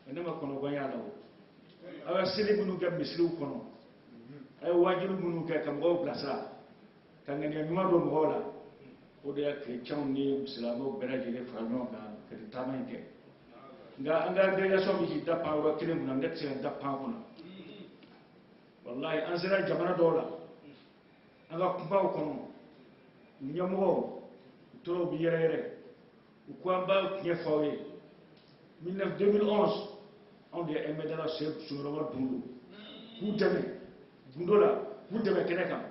kan ne ma kɔnɔgɔnya la o aw ka seli minnu kɛ misiriw kɔnɔ a ye wajibi minnu kɛ ka mɔgɔw bilasira ka ŋaniya ɲuman don mɔgɔw la o de y'a kerecɛnw ni silamɛw bɛɛ lajɛlen fara ɲɔgɔn kan ka nin taama in kɛ nka an ka délégation bɛ k'i da pan yɔrɔ kelen kunna ne tɛ se ka n da pan kɔnɔ walahi an sera jamana dɔw la an ka kumaw kɔnɔ ɲɛmɔgɔw toro bi yɛrɛ u ko an b'a tiɲɛ f'aw ye 2011 anw de ye MDA sunɔgɔ dundu k'u dɛmɛ gundo la k'u dɛmɛ kɛnɛ kan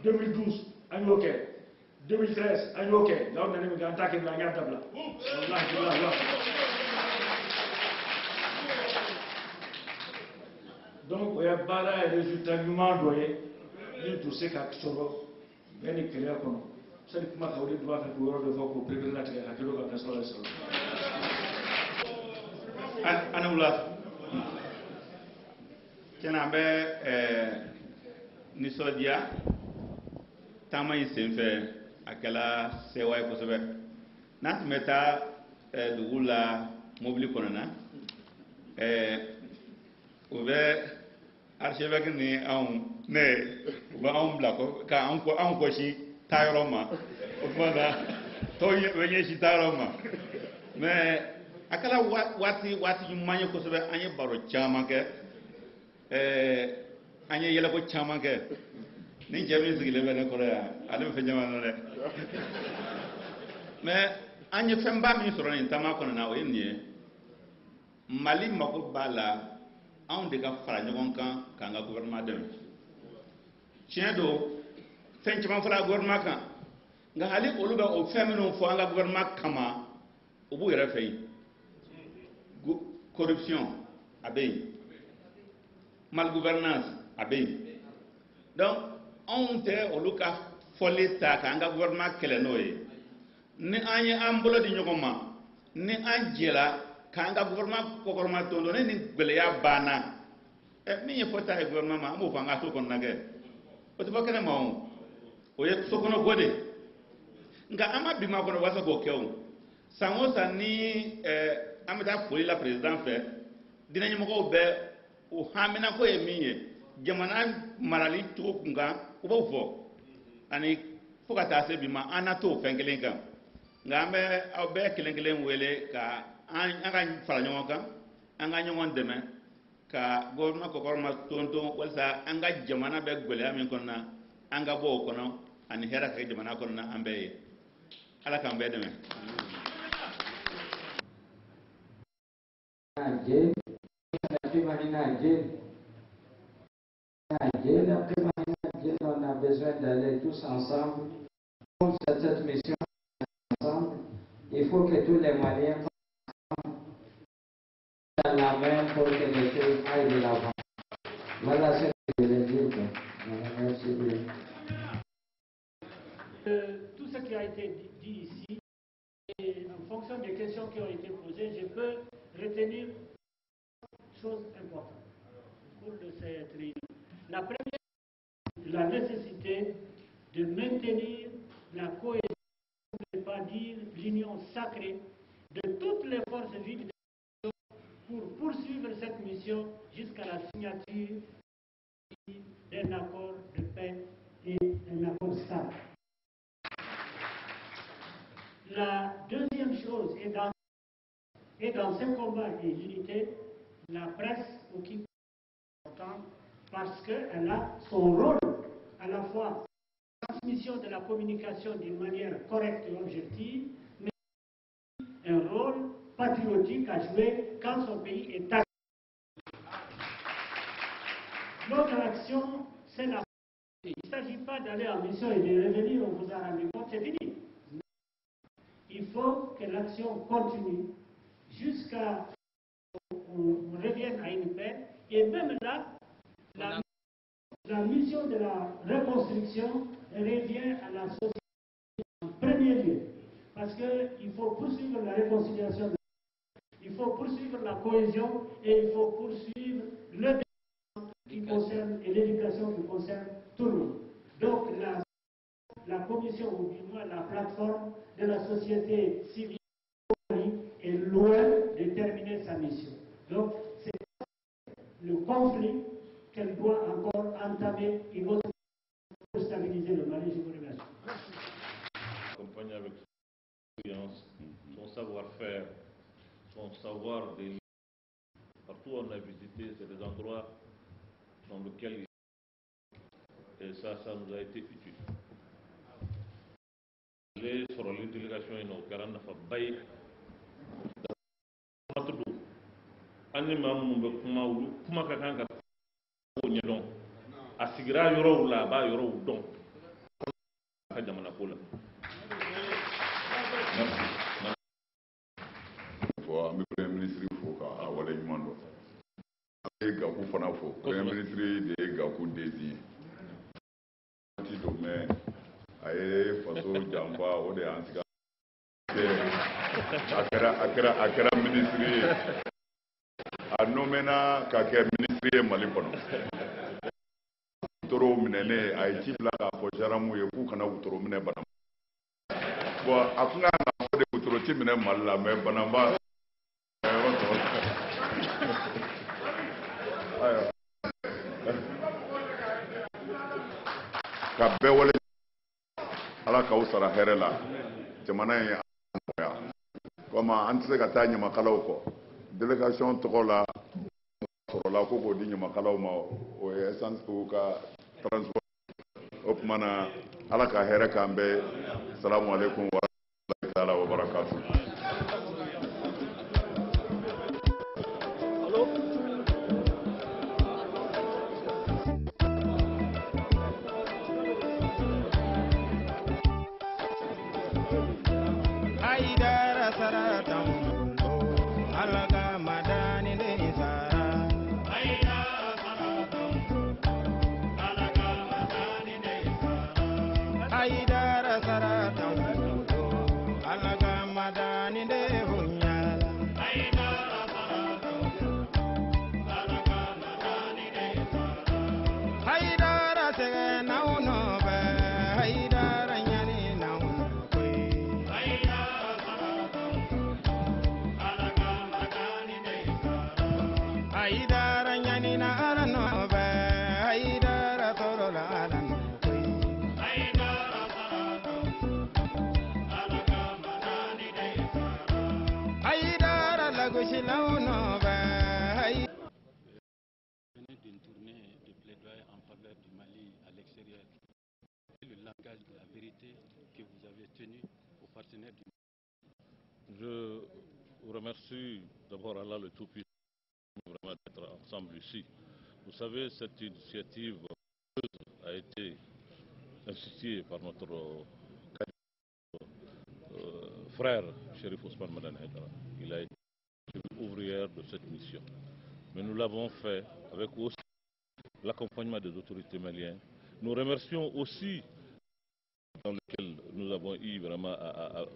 2012 an y'o kɛ 2013 an y'o kɛ nka aw nana min kɛ an t'a kɛ an y'a dabila walahi donc o ye baara résultat ɲuman dɔ ye min tun se ka sɔrɔ bɛɛ ni kɛlɛ kɔnɔ sani kuma ka wuli duba fɛ k'o yɔrɔ dɔ fɔ k'o perepere latigɛ hakili ka kɛ sɔrɔ sɔrɔ ana wula tiɲɛna an bɛ nisɔndiya taama in senfɛ a kɛla sewa ye kosɛbɛ n'an tun bɛ taa dugu la mobili kɔnɔ na o bɛ archevêque ni anw ne u bɛ anw bila k'anw kɔsi taayɔrɔ ma o tuma na tɔw bɛ ɲɛsin taayɔrɔ ma mais a kɛla waati ɲuman ye kosɛbɛ an ye baro caman kɛ an ye yɛlɛko caman kɛ ni cɛ min sigilen bɛ ne kɔrɔ yan ale bɛ fɛn caman na dɛ mais an ye fɛnba min sɔrɔ nin taama kɔnɔ na o ye nin ye Mali mako b'a la anw de ka fara ɲɔgɔn kan k'an ka gouvernement dɛmɛ tiɲɛ don fɛn caman fɔra gouvernement kan nka hali olu bɛ o fɛn minnu fɔ an ka gouvernement kama o b'u yɛrɛ fɛ yen corruption a bɛ yen malgouvernance a bɛ yen donc anw tɛ olu ka fɔli ta k'an ka gouvernement kɛlɛ n'o ye ni an ye an bolo di ɲɔgɔn ma ni an jɛla k'an ka gouvernement kɔkɔrɔma tɔn ni nin gɛlɛya banna min ye fɔta ye gouvernement ma an b'o fɔ an ka so kɔnɔna kɛ o tɛ fɔ kɛnɛ ma o ye sokɔnɔ ko de nka an ma bi ma kɔnɔ walasa k'o kɛ o san o san ni an bɛ taa foli la président fɛ diinɛ ɲɛmɔgɔw bɛ o hamina ko e miye jamana marali to kunga o bo fo ani fokata se bima anato fengelen kan ngambe aw be kelen wele ka an ga fala nyonga kan an ga nyongon deme ka gouvernement ko korma tonton walsa an ga jamana be gole amin konna an ga bo kono ani hera ka jamana kono ambe ala kan be deme On a besoin d'aller tous ensemble pour cette mission ensemble. Il faut que tous les Maliens dans la main pour que les choses aillent de l'avant. Voilà ce que je voulais dire. Merci bien. Tout ce qui a été dit ici, et en fonction des questions qui ont été posées, je peux retenir une chose importante pour cette réunion. La première, la nécessité de maintenir la cohésion, pour ne pas dire l'union sacrée de toutes les forces vives pour poursuivre cette mission jusqu'à la signature d'un accord de paix et d'un accord stable. La deuxième chose est dans ce combat et l'unité, la presse occupe important parce qu'elle a son rôle à la fois transmission de la communication d'une manière correcte et objective, mais un rôle patriotique à jouer quand son pays est attaqué. Notre action, c'est la. Il ne s'agit pas d'aller en mission et de revenir, on vous a rendu compte, c'est fini. Il faut que l'action continue jusqu'à ce qu'on revienne à une paix. Et même là, la mission de la reconstruction revient à la société en premier lieu. Parce qu'il faut poursuivre la réconciliation, il faut poursuivre la cohésion et il faut poursuivre le développement qui concerne et l'éducation qui concerne tout le monde. Donc la commission, ou du moins la plateforme de la société civile est loin de terminer sa mission. Donc c'est le conflit qu'elle doit encore entamer une autre pour stabiliser le Mali. Je vous remercie. Accompagné avec son expérience, son savoir-faire, son savoir des partout où on a visité, c'est des endroits dans lesquels et ça nous a été utile. Les sur les délégations et nos 40 bay anima mumbe kuma ka kan ka ko nyedon asigira yoro la ba yoro don ka jamana ko la fo mi premier ministre fo ka wala nyumando e ga ku fana fo premier ministre de ga ku desi ti do me aye faso jamba o de ansiga akara ministre a nomena ka kɛ ministre ye Mali kɔnɔ toro minɛne a ye ci bila k'a fɔ jaramu ye k'u kana wotoro minɛ bana bon a kun kan ka fɔ de wotoro ti minɛ Mali la mais banaba yɔrɔ tɔ ayiwa ka bɛɛ wale ala k'aw sara hɛrɛ la jamana ye nɔgɔya comme an tɛ se ka taa ɲamakalaw kɔ délégation tɔgɔ la sɔrɔla ko k'o di ɲamakalaw ma o ye essence k'u ka transport o tuma na ala ka hɛrɛ k'an bɛɛ salamu aleykum wa rahmatulahi taala wa barakatu. Aidara nyani d'une tournée de plaidoyer en faveur du Mali à l'extérieur. Quel est le langage de la vérité que vous avez tenu aux partenaires du Mali? Je vous remercie d'abord Allah le Tout-Puissant vraiment d'être ensemble ici. Vous savez, cette initiative a été initiée par notre frère, Chérif Ousmane Madane Haïdara. Il a été ouvrière de cette mission. Mais nous l'avons fait avec aussi l'accompagnement des autorités maliennes. Nous remercions aussi dans lesquels nous avons eu vraiment à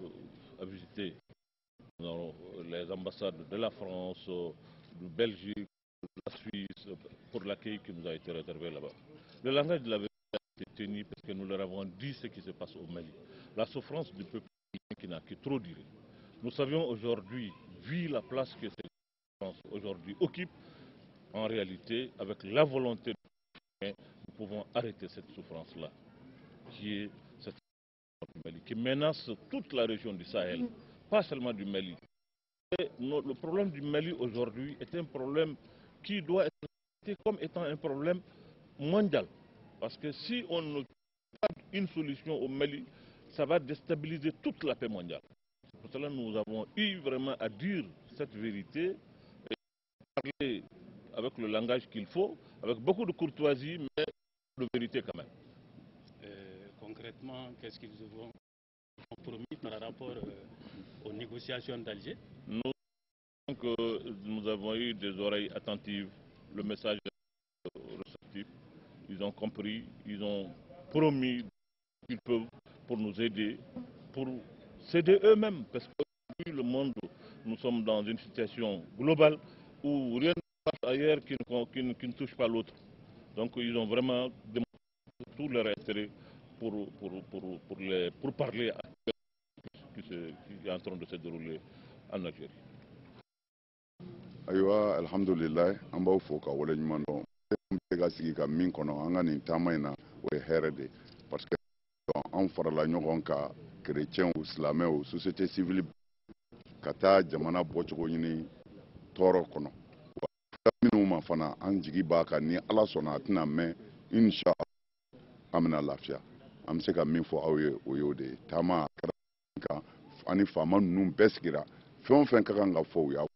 visiter les ambassades de la France, de Belgique, de la Suisse, pour l'accueil qui nous a été réservé là-bas. Le langage de la vérité a été tenu parce que nous leur avons dit ce qui se passe au Mali. La souffrance du peuple qui n'a que trop duré. Nous savions aujourd'hui, vu la place que cette souffrance aujourd'hui occupe, en réalité, avec la volonté de nous pouvons arrêter cette souffrance-là, qui est cette souffrance du Mali, qui menace toute la région du Sahel, pas seulement du Mali. Le problème du Mali aujourd'hui est un problème qui doit être traité comme étant un problème mondial. Parce que si on ne trouve pas une solution au Mali, ça va déstabiliser toute la paix mondiale. Pour cela, nous avons eu vraiment à dire cette vérité, et parler avec le langage qu'il faut, avec beaucoup de courtoisie, mais de vérité quand même. Concrètement, qu'est-ce qu'ils vous ont promis par rapport aux négociations d'Alger? Nous avons eu des oreilles attentives, le message est réceptif. Ils ont compris, ils ont promis qu'ils peuvent pour nous aider, pour s'aider eux-mêmes. Parce qu'aujourd'hui, le monde, nous sommes dans une situation globale où rien ne passe ailleurs qui ne touche pas l'autre. Donc ils ont vraiment démontré tout leur intérêt pour parler à ce qui est en train de se dérouler en Algérie. Aywa alhamdulillah an b'aw fo ka wale ɲuman dɔn n bɛ ka sigi ka min kɔnɔ an ka nin taama in na o ye hɛrɛ de parce que an farala ɲɔgɔn kan kerecɛnw silamɛw société civile ka taa jamana bɔcogo ɲini tɔɔrɔ kɔnɔ wa minnu ma fana an jigi b'a kan ni ala sɔnna a tɛna mɛn inshallah an bɛna lafiya an bɛ se ka min fɔ aw ye o y'o de ye taama a kɛra kan ani faama ninnu bɛɛ sigira fɛn o fɛn ka kan ka fɔ u y'a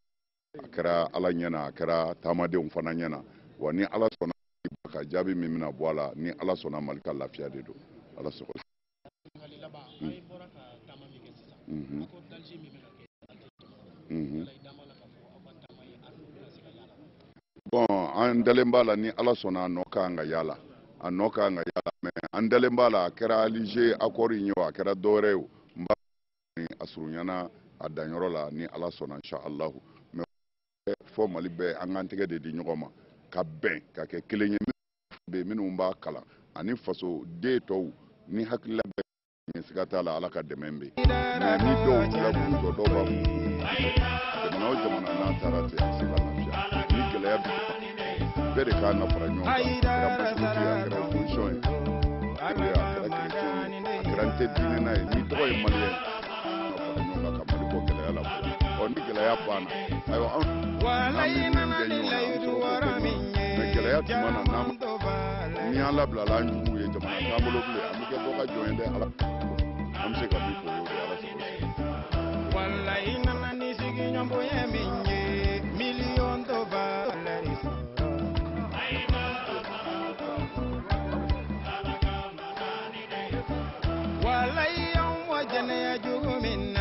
a kɛra ala ɲɛna a kɛra taamadenw fana ɲɛna wa ni ala sɔnna ka jaabi min bɛna bɔ a la ni ala sɔnna mali ka lafiya de don ala sago. Bon an dalen b'a la ni ala sɔnna a nɔ ka kan ka yala a nɔ ka kan ka yala mais an dalen b'a la a kɛra Aliger accord ye o a kɛra dɔwɛrɛ ye o n b'a ni a surunyana a danyɔrɔ la ni ala sɔnna inshallah mais fɔ mali bɛɛ an k'an tɛgɛ de di ɲɔgɔn ma ka bɛn ka kɛ kelen ye minnu b'a kalan ani faso den tɔw ni hakilila bɛɛ siga t'a la ala ka dɛmɛ bɛ mais ni dɔw tila k'u jɔ dɔw b'a fɔ jamana o jamana n'a taara ten a se ka lafiya ni gɛlɛya bɛɛ de k'an ka fara ɲɔgɔn kan a kɛra majorité ye a kɛra opposition ye a kɛra chrétien ye a kɛra n tɛ diinɛ n'a ye ni tɔgɔ ye maliyɛn ka fara ɲɔgɔn kan ka mali bɔ gɛlɛya la ni gɛlɛya banna ayiwa an gɛlɛya tuma na ni an labilala an juguw ye jamana t'an bolo bilen an bɛ kɛ dɔ ka jɔn ye dɛ ala an bɛ se ka min fɔ o y'o de ala sago. Wallahi nana ni sigiɲɔgɔn bonya min ye miliyɔn dɔ valeur sɔrɔ. Wallahi anw wa jɛnɛya jugu min